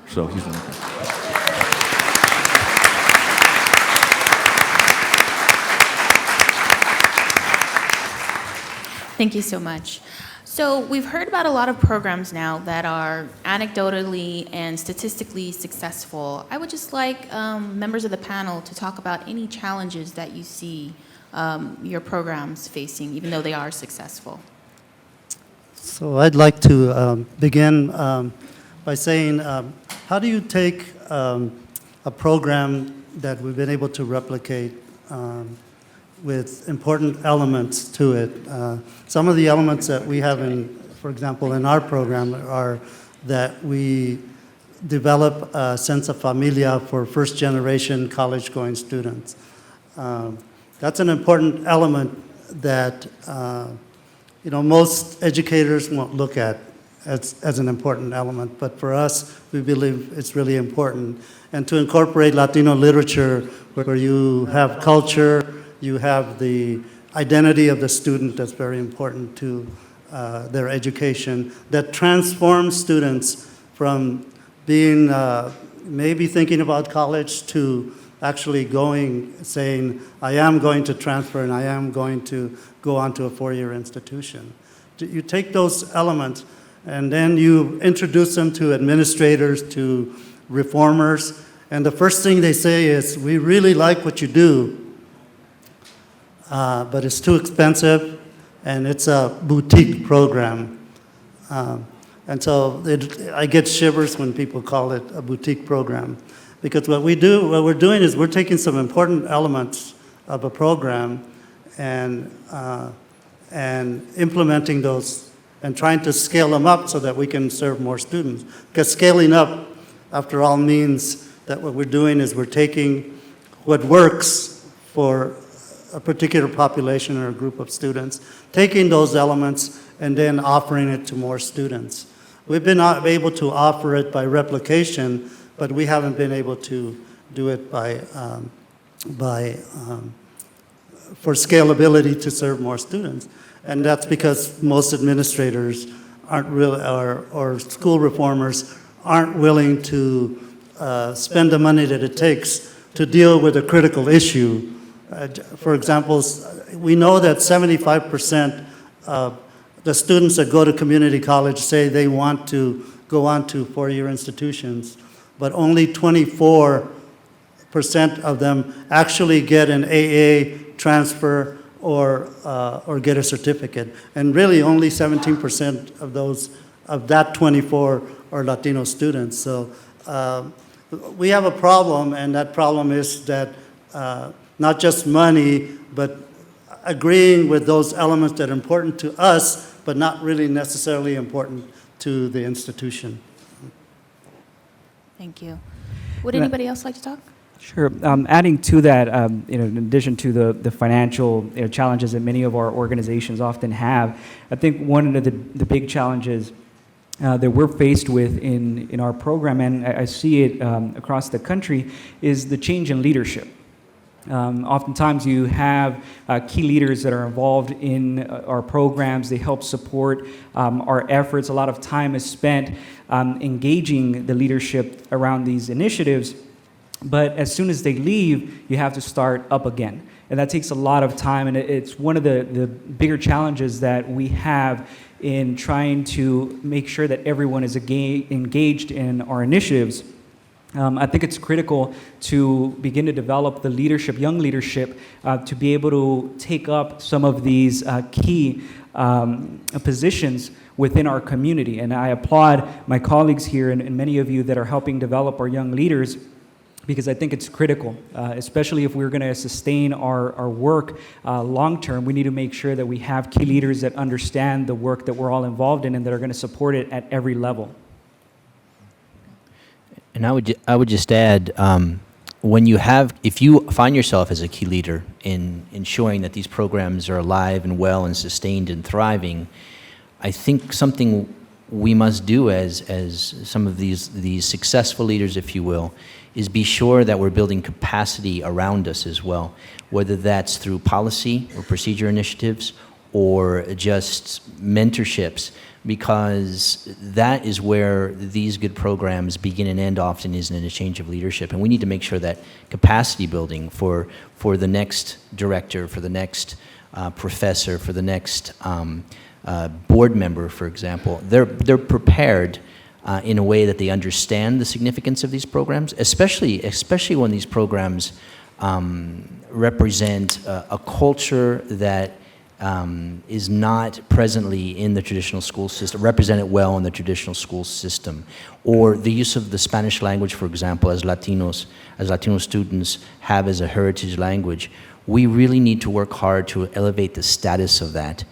So he's really good. Thank you so much. So we've heard about a lot of programs now that are anecdotally and statistically successful. I would just like members of the panel to talk about any challenges that you see your programs facing, even though they are successful. So I'd like to begin by saying, how do you take a program that we've been able to replicate with important elements to it? Some of the elements that we have for example, in our program are that we develop a sense of familia for first-generation college-going students. That's an important element that most educators won't look at as an important element, but for us, we believe it's really important. And to incorporate Latino literature where you have culture, you have the identity of the student that's very important to their education, that transforms students from being maybe thinking about college to actually saying, I am going to transfer and I am going to go on to a four-year institution. You take those elements and then you introduce them to administrators, to reformers, and the first thing they say is, "We really like what you do, but it's too expensive, and it's a boutique program." And so I get shivers when people call it a boutique program, because what we're doing is we're taking some important elements of a program and implementing those and trying to scale them up so that we can serve more students. Because scaling up, after all, means that what we're doing is we're taking what works for a particular population or a group of students, taking those elements and then offering it to more students. We've been able to offer it by replication, but we haven't been able to do it for scalability to serve more students. And that's because most administrators aren't really, or school reformers aren't willing to spend the money that it takes to deal with a critical issue. For example, we know that 75% of the students that go to community college say they want to go on to four-year institutions, but only 24% of them actually get an AA transfer or get a certificate. And really only 17% of that 24 are Latino students. So we have a problem, and that problem is that not just money, but agreeing with those elements that are important to us, but not really necessarily important to the institution. Thank you. Would anybody else like to talk? Sure. Adding to that, in addition to the financial challenges that many of our organizations often have, I think one of the big challenges that we're faced with in our program, and I see it across the country, is the change in leadership. Oftentimes you have key leaders that are involved in our programs. They help support our efforts. A lot of time is spent engaging the leadership around these initiatives. But as soon as they leave, you have to start up again. And that takes a lot of time, and it's one of the bigger challenges that we have in trying to make sure that everyone is engaged in our initiatives. I think it's critical to begin to develop the leadership, young leadership, to be able to take up some of these key positions within our community. And I applaud my colleagues here and many of you that are helping develop our young leaders, because I think it's critical, especially if we're going to sustain our work long term. We need to make sure that we have key leaders that understand the work that we're all involved in and that are going to support it at every level. And I would just add, if you find yourself as a key leader in ensuring that these programs are alive and well and sustained and thriving, I think something we must do as some of these successful leaders, if you will, is be sure that we're building capacity around us as well, whether that's through policy or procedure initiatives or just mentorships, because that is where these good programs begin and end, often is in a change of leadership. And we need to make sure that capacity building for the next director, for the next professor, for the next board member, for example, they're prepared in a way that they understand the significance of these programs, especially when these programs represent a culture that is not presently in the traditional school system, represented well in the traditional school system, or the use of the Spanish language, for example, as Latino students have as a heritage language. We really need to work hard to elevate the status of that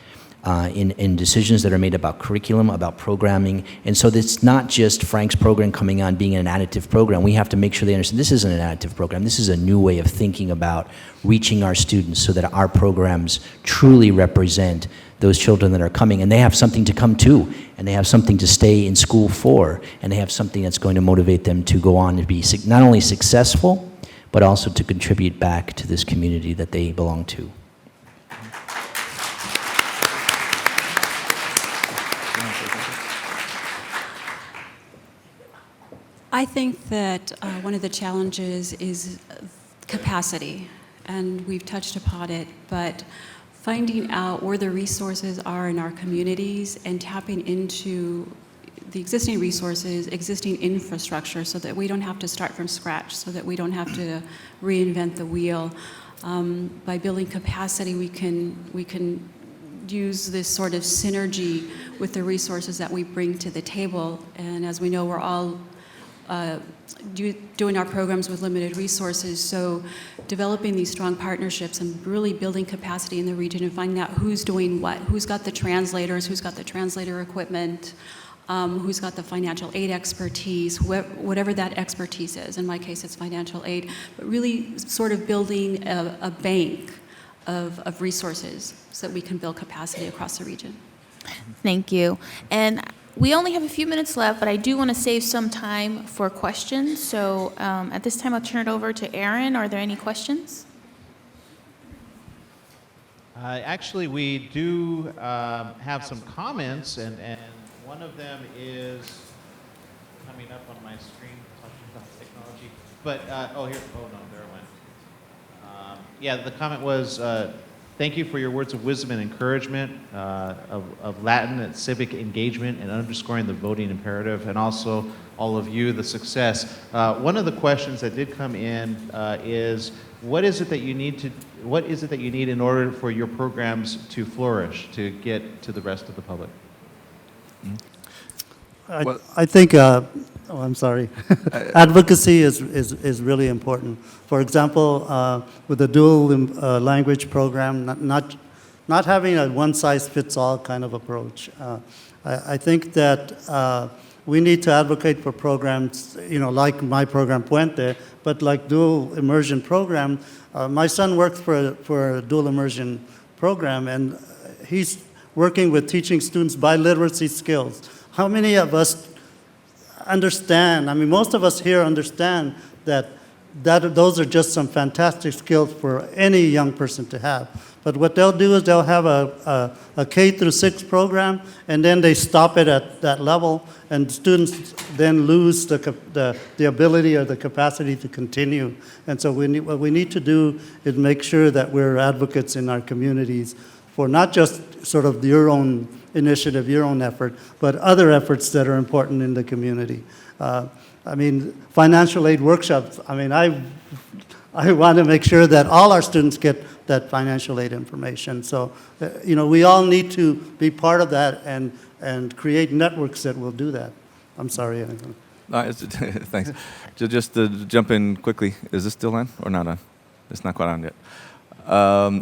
in decisions that are made about curriculum, about programming. And so it's not just Frank's program coming on being an additive program. We have to make sure they understand this isn't an additive program. This is a new way of thinking about reaching our students so that our programs truly represent those children that are coming. And they have something to come to, and they have something to stay in school for, and they have something that's going to motivate them to go on to be not only successful, but also to contribute back to this community that they belong to. I think that one of the challenges is capacity, and we've touched upon it, but finding out where the resources are in our communities and tapping into the existing resources, existing infrastructure, so that we don't have to start from scratch, so that we don't have to reinvent the wheel. By building capacity, we can use this sort of synergy with the resources that we bring to the table. And as we know, we're all doing our programs with limited resources, so developing these strong partnerships and really building capacity in the region and finding out who's doing what, who's got the translators, who's got the translator equipment, who's got the financial aid expertise, whatever that expertise is. In my case, it's financial aid, but really sort of building a bank of resources so that we can build capacity across the region. Thank you. And we only have a few minutes left, but I do want to save some time for questions. So at this time, I'll turn it over to Aaron. Are there any questions? Actually, we do have some comments, and one of them is coming up on my screen, talking about technology. But, oh, here, oh no, there it went. Yeah, the comment was, thank you for your words of wisdom and encouragement of Latin and civic engagement and underscoring the voting imperative, and also all of you, the success. One of the questions that did come in is, what is it that you need in order for your programs to flourish, to get to the rest of the public? I think, I'm sorry. Advocacy is really important. For example, with the dual language program, not having a one-size-fits-all kind of approach. I think that we need to advocate for programs, like my program Puente, but like dual immersion program. My son works for a dual immersion program, and he's working with teaching students biliteracy skills. How many of us understand, I mean, most of us here understand that those are just some fantastic skills for any young person to have. But what they'll do is they'll have a K through 6 program, and then they stop it at that level, and students then lose the ability or the capacity to continue. And so what we need to do is make sure that we're advocates in our communities for not just sort of your own initiative, your own effort, but other efforts that are important in the community. I mean, financial aid workshops, I mean, I want to make sure that all our students get that financial aid information. So, we all need to be part of that and create networks that will do that. I'm sorry. Thanks. Just to jump in quickly, is this still on or not on? It's not quite on yet.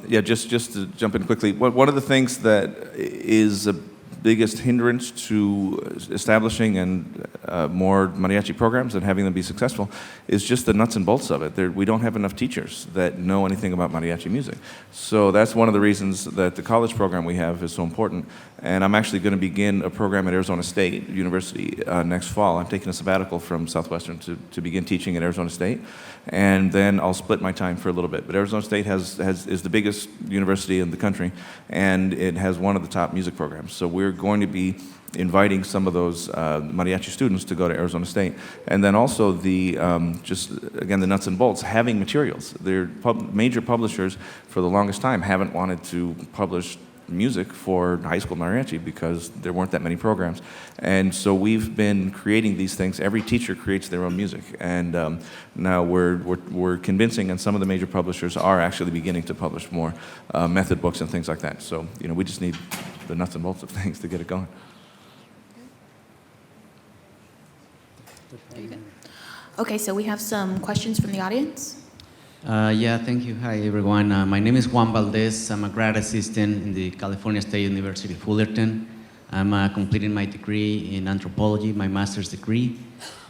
Yeah, just to jump in quickly, one of the things that is the biggest hindrance to establishing and more mariachi programs and having them be successful is just the nuts and bolts of it. We don't have enough teachers that know anything about mariachi music. So that's one of the reasons that the college program we have is so important. And I'm actually going to begin a program at Arizona State University next fall. I'm taking a sabbatical from Southwestern to begin teaching at Arizona State. And then I'll split my time for a little bit. But Arizona State is the biggest university in the country, and it has one of the top music programs. So we're going to be inviting some of those mariachi students to go to Arizona State. And then also just again, the nuts and bolts, having materials. Major publishers for the longest time haven't wanted to publish music for high school mariachi because there weren't that many programs. And so we've been creating these things. Every teacher creates their own music. And now we're convincing, and some of the major publishers are actually beginning to publish more method books and things like that. So, we just need the nuts and bolts of things to get it going. Okay, so we have some questions from the audience. Yeah, thank you. Hi, everyone. My name is Juan Valdez. I'm a grad assistant in the California State University, Fullerton. I'm completing my degree in anthropology, my master's degree.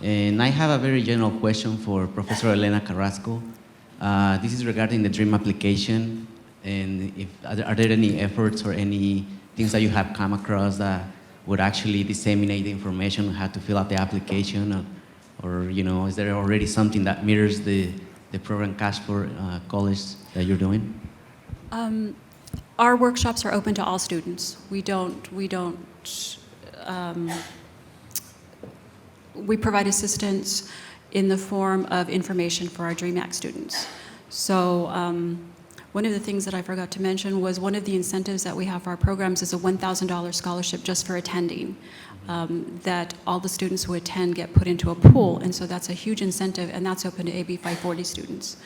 And I have a very general question for Professor Elena Carrasco. This is regarding the DREAM application. And are there any efforts or any things that you have come across that would actually disseminate the information on how to fill out the application? Or is there already something that mirrors the program Cash for College that you're doing? Our workshops are open to all students. We provide assistance in the form of information for our DREAM Act students. So one of the things that I forgot to mention was one of the incentives that we have for our programs is a $1,000 scholarship just for attending. That all the students who attend get put into a pool, and so that's a huge incentive, and that's open to AB 540 students.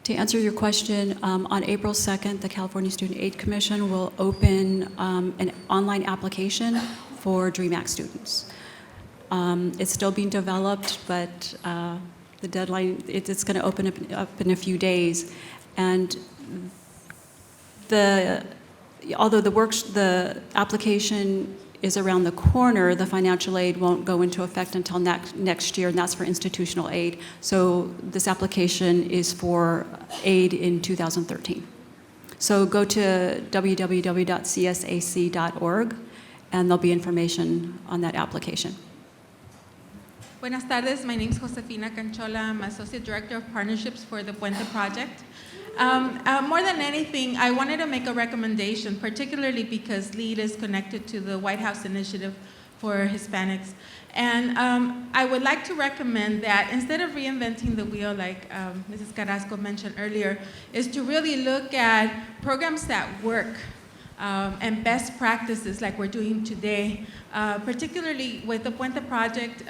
To answer your question, on April 2nd, the California Student Aid Commission will open an online application for DREAM Act students. It's still being developed, but the deadline, it's going to open up in a few days. And although the application is around the corner, the financial aid won't go into effect until next year, and that's for institutional aid. So this application is for aid in 2013. So go to www.csac.org, and there'll be information on that application. Buenas tardes, my name is Josefina Canchola. I'm Associate Director of Partnerships for the Puente Project. More than anything, I wanted to make a recommendation, particularly because LEAD is connected to the White House Initiative for Hispanics. And I would like to recommend that instead of reinventing the wheel, like Mrs. Carrasco mentioned earlier, is to really look at programs that work and best practices like we're doing today. Particularly with the Puente Project,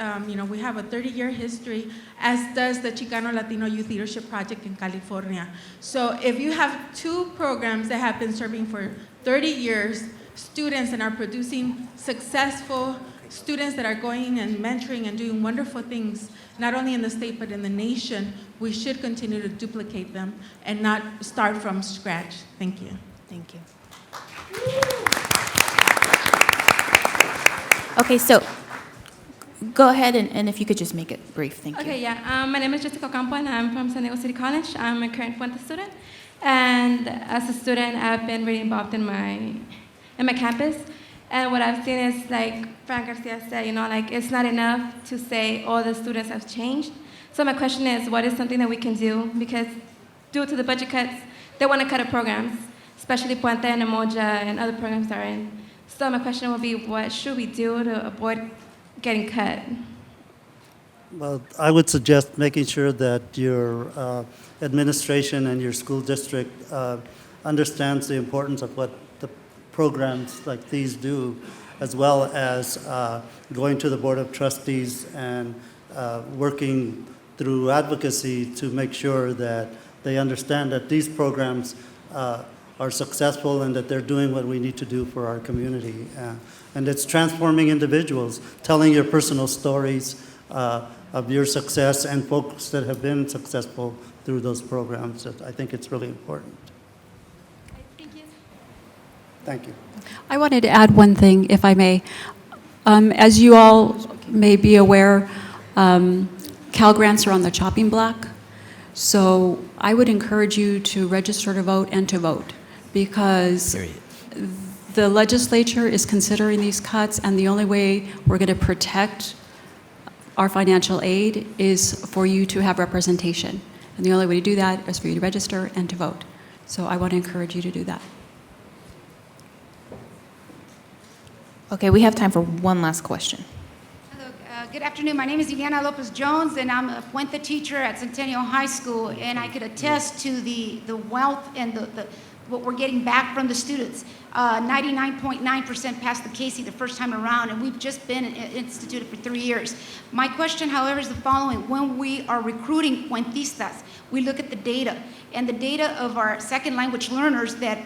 we have a 30-year history, as does the Chicano Latino Youth Leadership Project in California. So if you have two programs that have been serving for 30 years, students and are producing successful students that are going and mentoring and doing wonderful things, not only in the state but in the nation, we should continue to duplicate them and not start from scratch. Thank you. Thank you. Okay, so go ahead and if you could just make it brief, thank you. Okay, yeah. My name is Jessica Ocampo, and I'm from San Diego City College. I'm a current Puente student, and as a student, I've been really involved in my campus. And what I've seen is, like Frank Garcia said, it's not enough to say all the students have changed. So my question is, what is something that we can do? Because due to the budget cuts, they want to cut our programs, especially Puente and Emoja and other programs that are in. So my question would be, what should we do to avoid getting cut? Well, I would suggest making sure that your administration and your school district understands the importance of what the programs like these do, as well as going to the Board of Trustees and working through advocacy to make sure that they understand that these programs are successful and that they're doing what we need to do for our community. And it's transforming individuals, telling your personal stories of your success and folks that have been successful through those programs. I think it's really important. Thank you. Thank you. I wanted to add one thing, if I may. As you all may be aware, Cal Grants are on the chopping block. So I would encourage you to register to vote and to vote, because the legislature is considering these cuts, and the only way we're going to protect our financial aid is for you to have representation. And the only way to do that is for you to register and to vote. So I want to encourage you to do that. Okay, we have time for one last question. Hello, good afternoon. My name is Ileana Lopez-Jones, and I'm a Puente teacher at Centennial High School, and I could attest to the wealth and what we're getting back from the students. 99.9% passed the CASE the first time around, and we've just been instituted for 3 years. My question, however, is the following. When we are recruiting Puentistas, we look at the data, and the data of our second language learners that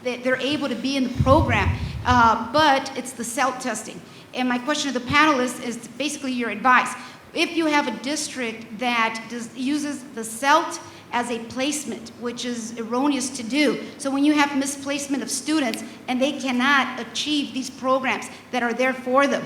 they're able to be in the program, but it's the CELT testing. And my question to the panelists is basically your advice. If you have a district that uses the CELT as a placement, which is erroneous to do, so when you have misplacement of students and they cannot achieve these programs that are there for them,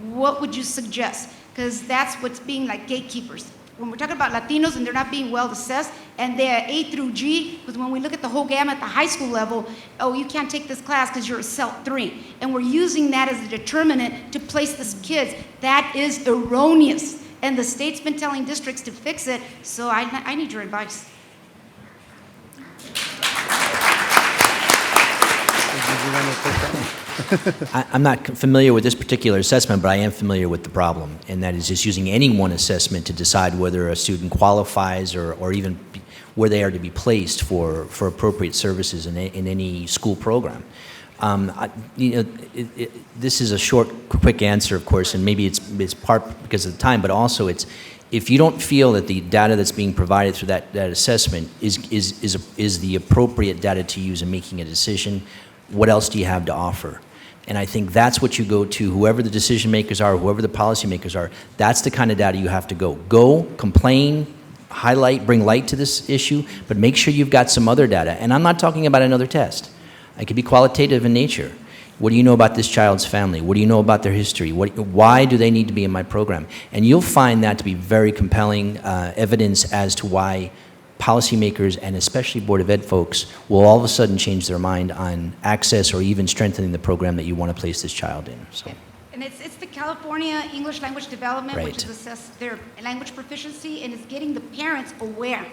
what would you suggest? Because that's what's being like gatekeepers. When we're talking about Latinos and they're not being well assessed, and they're A through G, because when we look at the whole gamut at the high school level, oh, you can't take this class because you're a CELT 3. And we're using that as a determinant to place these kids. That is erroneous. And the state's been telling districts to fix it, so I need your advice. I'm not familiar with this particular assessment, but I am familiar with the problem, and that is just using any one assessment to decide whether a student qualifies or even where they are to be placed for appropriate services in any school program. This is a short, quick answer, of course, and maybe it's part because of the time, but also it's if you don't feel that the data that's being provided through that assessment is the appropriate data to use in making a decision, what else do you have to offer? And I think that's what you go to, whoever the decision makers are, whoever the policy makers are, that's the kind of data you have to go. Go, complain, highlight, bring light to this issue, but make sure you've got some other data. And I'm not talking about another test. It could be qualitative in nature. What do you know about this child's family? What do you know about their history? Why do they need to be in my program? And you'll find that to be very compelling evidence as to why policymakers and especially Board of Ed folks will all of a sudden change their mind on access or even strengthening the program that you want to place this child in. So. And it's the California English Language Development, Right. which is assessed their language proficiency, and it's getting the parents aware.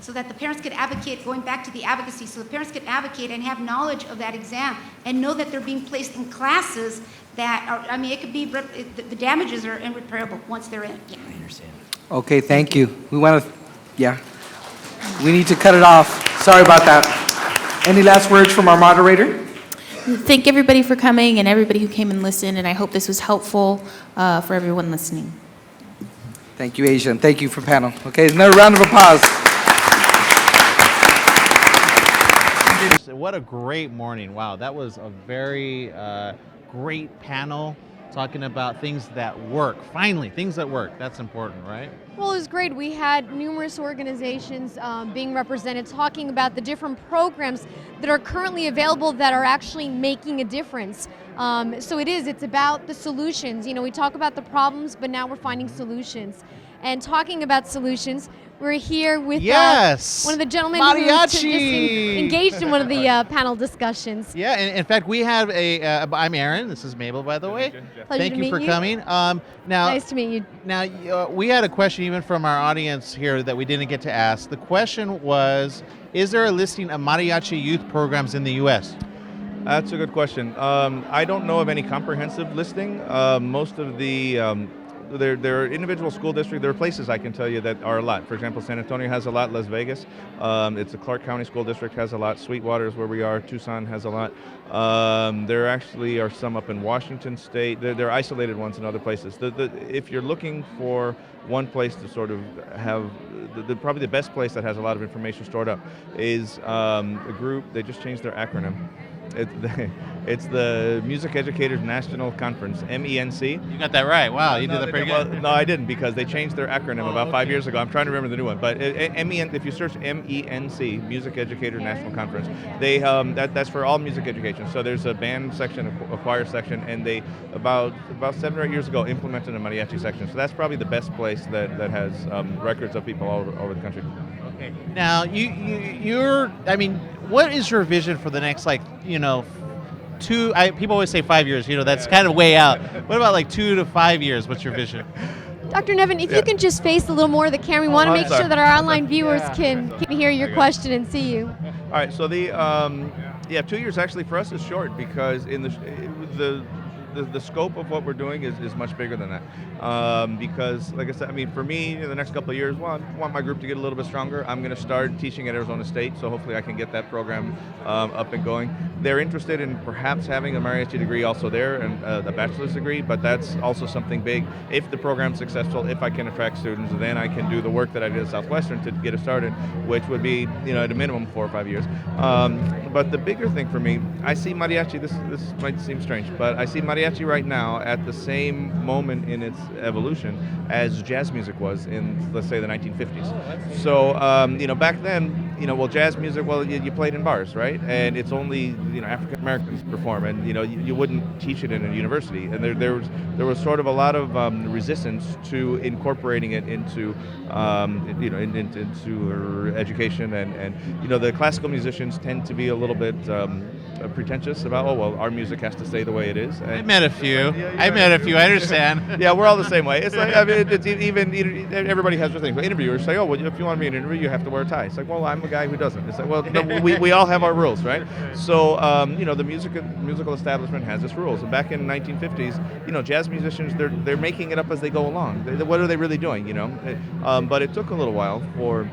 so that the parents could advocate, going back to the advocacy, so the parents could advocate and have knowledge of that exam and know that they're being placed in classes that are, I mean, it could be, the damages are irreparable once they're in. Yeah. I understand. Okay, thank you. We want to, yeah. We need to cut it off. Sorry about that. Any last words from our moderator? Thank everybody for coming and everybody who came and listened, and I hope this was helpful for everyone listening. Thank you, Asia, and thank you for panel. Okay, another round of applause. What a great morning. Wow, that was a very great panel talking about things that work. Finally, things that work. That's important, right? Well, it was great. We had numerous organizations being represented, talking about the different programs that are currently available that are actually making a difference. So it's about the solutions. You know, we talk about the problems, but now we're finding solutions. And talking about solutions, we're here with one of the gentlemen who just engaged in one of the panel discussions. Yeah, and in fact, we have I'm Aaron. This is Mabel, by the way. Thank you for coming. Now, Nice to meet you. Now, we had a question even from our audience here that we didn't get to ask. The question was, is there a listing of mariachi youth programs in the U.S.? That's a good question. I don't know of any comprehensive listing. Most of the there are individual school districts. There are places I can tell you that are a lot. For example, San Antonio has a lot. Las Vegas, it's a Clark County School District, has a lot. Sweetwater is where we are. Tucson has a lot. There actually are some up in Washington State. There are isolated ones in other places. If you're looking for one place to sort of have, probably the best place that has a lot of information stored up is a group. They just changed their acronym. It's the Music Educators National Conference, MENC. You got that right. Wow, you did that pretty good. Well, no, I didn't, because they changed their acronym about 5 years ago. I'm trying to remember the new one, but if you search MENC, Music Educators National Conference, they that's for all music education. So there's a band section, a choir section, and they about 7 or 8 years ago implemented a mariachi section. So that's probably the best place that has records of people all over the country. Okay. Now, you're. I mean, what is your vision for the next, people always say 5 years. That's kind of way out. What about 2 to 5 years? What's your vision? Dr. Nevin, if you can just face a little more of the camera, we want to make sure that our online viewers can hear your question and see you. All right. So 2 years actually for us is short, because in the scope of what we're doing is much bigger than that. Because, like I said, I mean, for me, in the next couple of years, I want my group to get a little bit stronger. I'm going to start teaching at Arizona State, so hopefully I can get that program up and going. They're interested in perhaps having a mariachi degree also there, and a bachelor's degree, but that's also something big. If the program's successful, if I can attract students, then I can do the work that I did at Southwestern to get it started, which would be, at a minimum 4 or 5 years. But the bigger thing for me, I see mariachi, this might seem strange, but I see mariachi right now at the same moment in its evolution as jazz music was in, let's say, the 1950s. So, back then, jazz music, you played in bars, right? And it's only, African Americans perform, and, you wouldn't teach it in a university. And there was sort of a lot of resistance to incorporating it into, into education. And the classical musicians tend to be a little bit pretentious about, our music has to stay the way it is. And I met a few. I understand. Yeah, we're all the same way. It's like, I mean, it's even everybody has their thing. But interviewers say, if you want to be an interview, you have to wear a tie. It's like, I'm a guy who doesn't. It's like, no, we all have our rules, right? So, the musical establishment has its rules. And back in the 1950s, jazz musicians, they're making it up as they go along. What are they really doing, But it took a little while for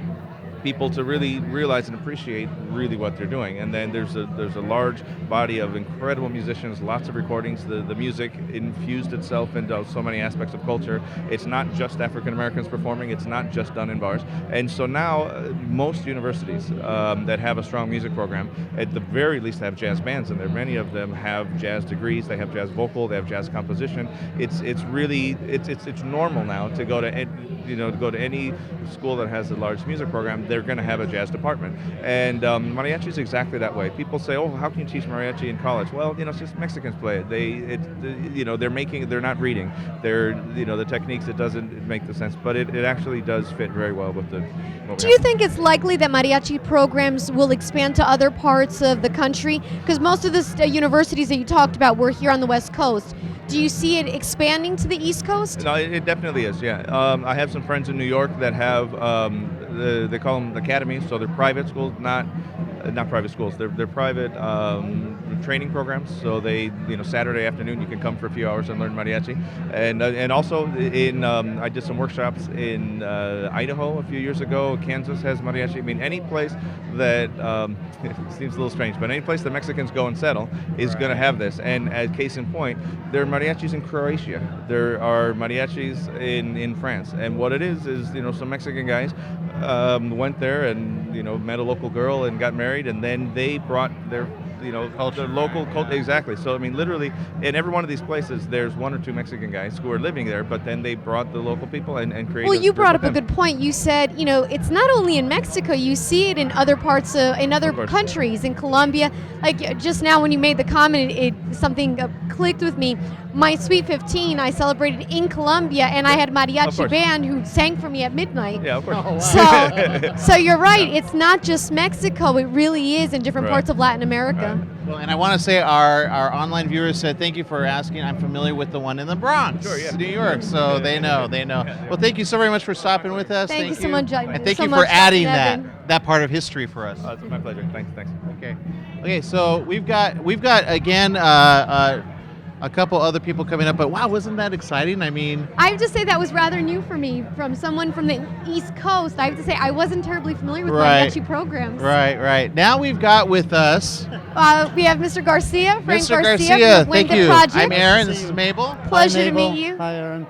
people to really realize and appreciate really what they're doing. And then there's a large body of incredible musicians, lots of recordings. The music infused itself into so many aspects of culture. It's not just African Americans performing, it's not just done in bars. And so now most universities that have a strong music program, at the very least, have jazz bands in there. Many of them have jazz degrees, they have jazz vocal, they have jazz composition. It's normal now to go to any school that has a large music program. They're going to have a jazz department, and mariachi is exactly that way. People say, how can you teach mariachi in college? Well, it's just Mexicans play it. They're not reading. The techniques, it doesn't make the sense, but it actually does fit very well with the. Do you think it's likely that mariachi programs will expand to other parts of the country? Because most of the universities that you talked about were here on the West Coast. Do you see it expanding to the East Coast? No, it definitely is, yeah. I have some friends in New York that have They call them academies, so they're private schools, not private schools. They're private training programs. So they, Saturday afternoon you can come for a few hours and learn mariachi. And also I did some workshops in Idaho a few years ago. Kansas has mariachi. I mean, any place that it seems a little strange, but any place that Mexicans go and settle is going to have this. And as case in point, there are mariachis in Croatia. There are mariachis in France. And what it is some Mexican guys went there and met a local girl and got married, and then they brought their culture, their local culture. Exactly. So I mean, literally, in every one of these places, there's one or two Mexican guys who are living there, but then they brought the local people and created. Well, you brought up a good point. You said, it's not only in Mexico. You see it in other parts in other countries, in Colombia. Like just now when you made the comment, something clicked with me. My Sweet 15, I celebrated in Colombia, and I had mariachi band who sang for me at midnight. Yeah, of course. Oh, wow. So you're right. It's not just Mexico. It really is in different parts of Latin America. Right. Well, and I want to say our online viewers said thank you for asking. I'm familiar with the one in the Bronx, New York, so they know. Well, thank you so very much for stopping with us. Thank you so much, and thank so you much, for adding Evan. that part of history for us. It's my pleasure. Thanks. Okay. So we've got again a couple other people coming up, but wow, wasn't that exciting? I mean, I have to say that was rather new for me, from someone from the East Coast. I have to say I wasn't terribly familiar with mariachi programs. Right. Now we've got with us. We have Mr. Garcia, Frank Mr. Garcia Garcia, from the thank Puente you. Project. I'm Aaron. This is Mabel. Pleasure to Mabel. meet you. Hi, Aaron.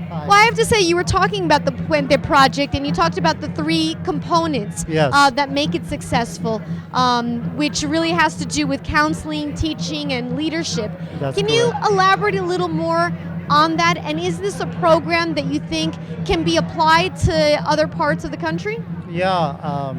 Well, I have to say, you were talking about the Puente Project, and you talked about the 3 components that make it successful, which really has to do with counseling, teaching, and leadership. Can you elaborate a little more on that? And is this a program that you think can be applied to other parts of the country? Yeah.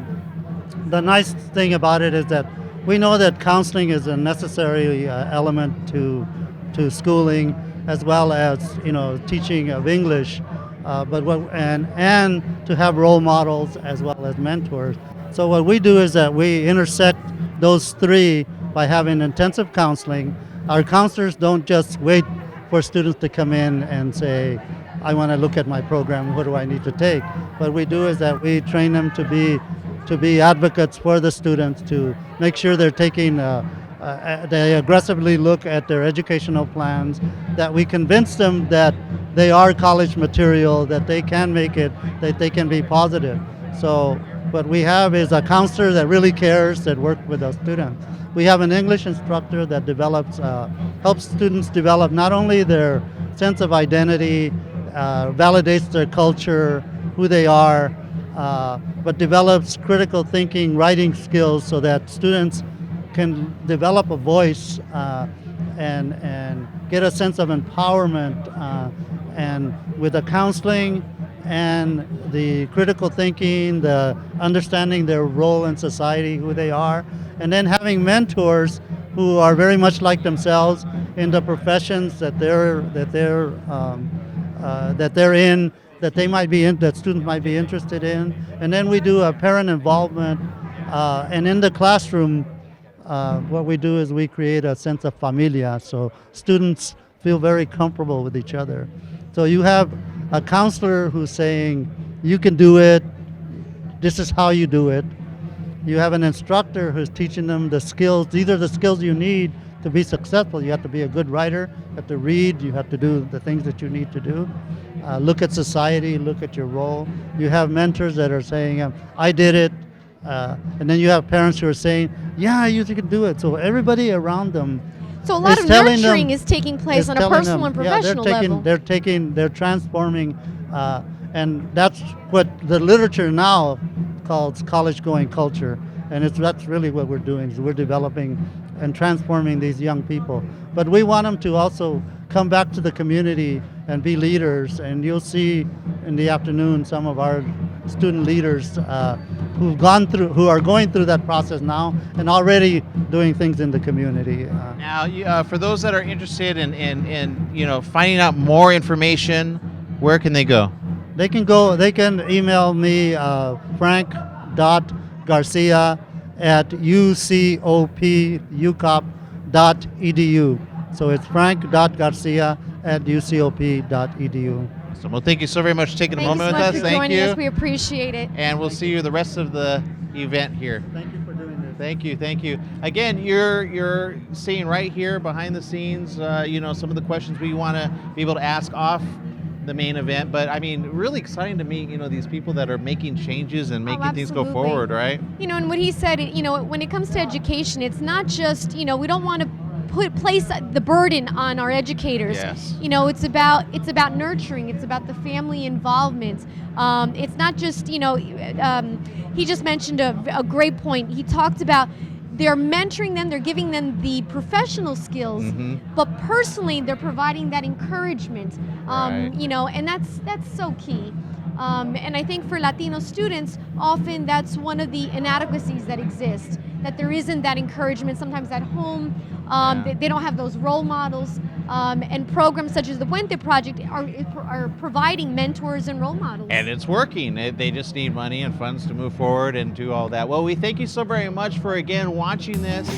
The nice thing about it is that we know that counseling is a necessary element to schooling, as well as teaching of English, and to have role models as well as mentors. So what we do is that we intersect those 3 by having intensive counseling. Our counselors don't just wait for students to come in and say, I want to look at my program, what do I need to take? What we do is that we train them to be advocates for the students, to make sure they're taking they aggressively look at their educational plans, that we convince them that they are college material, that they can make it, that they can be positive. So what we have is a counselor that really cares, that works with a student. We have an English instructor that helps students develop not only their sense of identity, validates their culture, who they are, but develops critical thinking, writing skills, so that students can develop a voice and get a sense of empowerment, and with the counseling and the critical thinking, the understanding their role in society, who they are, and then having mentors who are very much like themselves in the professions that they're in, that students might be interested in. And then we do a parent involvement, and in the classroom, what we do is we create a sense of familia, so students feel very comfortable with each other. So you have a counselor who's saying, you can do it, this is how you do it. You have an instructor who's teaching them the skills. These are the skills you need to be successful. You have to be a good writer, you have to read, you have to do the things that you need to do. Look at society, look at your role. You have mentors that are saying, I did it. And then you have parents who are saying, yeah, you can do it. So everybody around them. So a lot of nurturing is taking place on a personal and professional level. They're transforming, and that's what the literature now calls college-going culture. And that's really what we're doing, is we're developing and transforming these young people. But we want them to also come back to the community and be leaders. And you'll see in the afternoon some of our student leaders who are going through that process now and already doing things in the community. Now, for those that are interested in finding out more information, where can they go? They can email me, frank.garcia@ucop.edu. So it's frank.garcia@ucop.edu. Awesome. Well, thank you so very much for taking a Thank you moment so with much us. for Thank joining you. us. We appreciate it. And we'll see you the rest of the event here. Thank you for doing this. Thank you, thank you. Again, you're seeing right here behind the scenes, some of the questions we want to be able to ask off the main event. But I mean, really exciting to meet, these people that are making changes and making things go absolutely. forward, right? And what he said, when it comes to education, it's not just, we don't want to place the burden on our educators. Yes. It's about nurturing. It's about the family involvement. It's not just, he just mentioned a great point. He talked about they're mentoring them, they're giving them the professional skills, but personally they're providing that encouragement. Right. And that's so key. And I think for Latino students, often that's one of the inadequacies that exist, that there isn't that encouragement sometimes at home. They don't have those role models. And programs such as the Puente Project are providing mentors and role models. And it's working. They just need money and funds to move forward and do all that. Well, we thank you so very much for, again, watching this.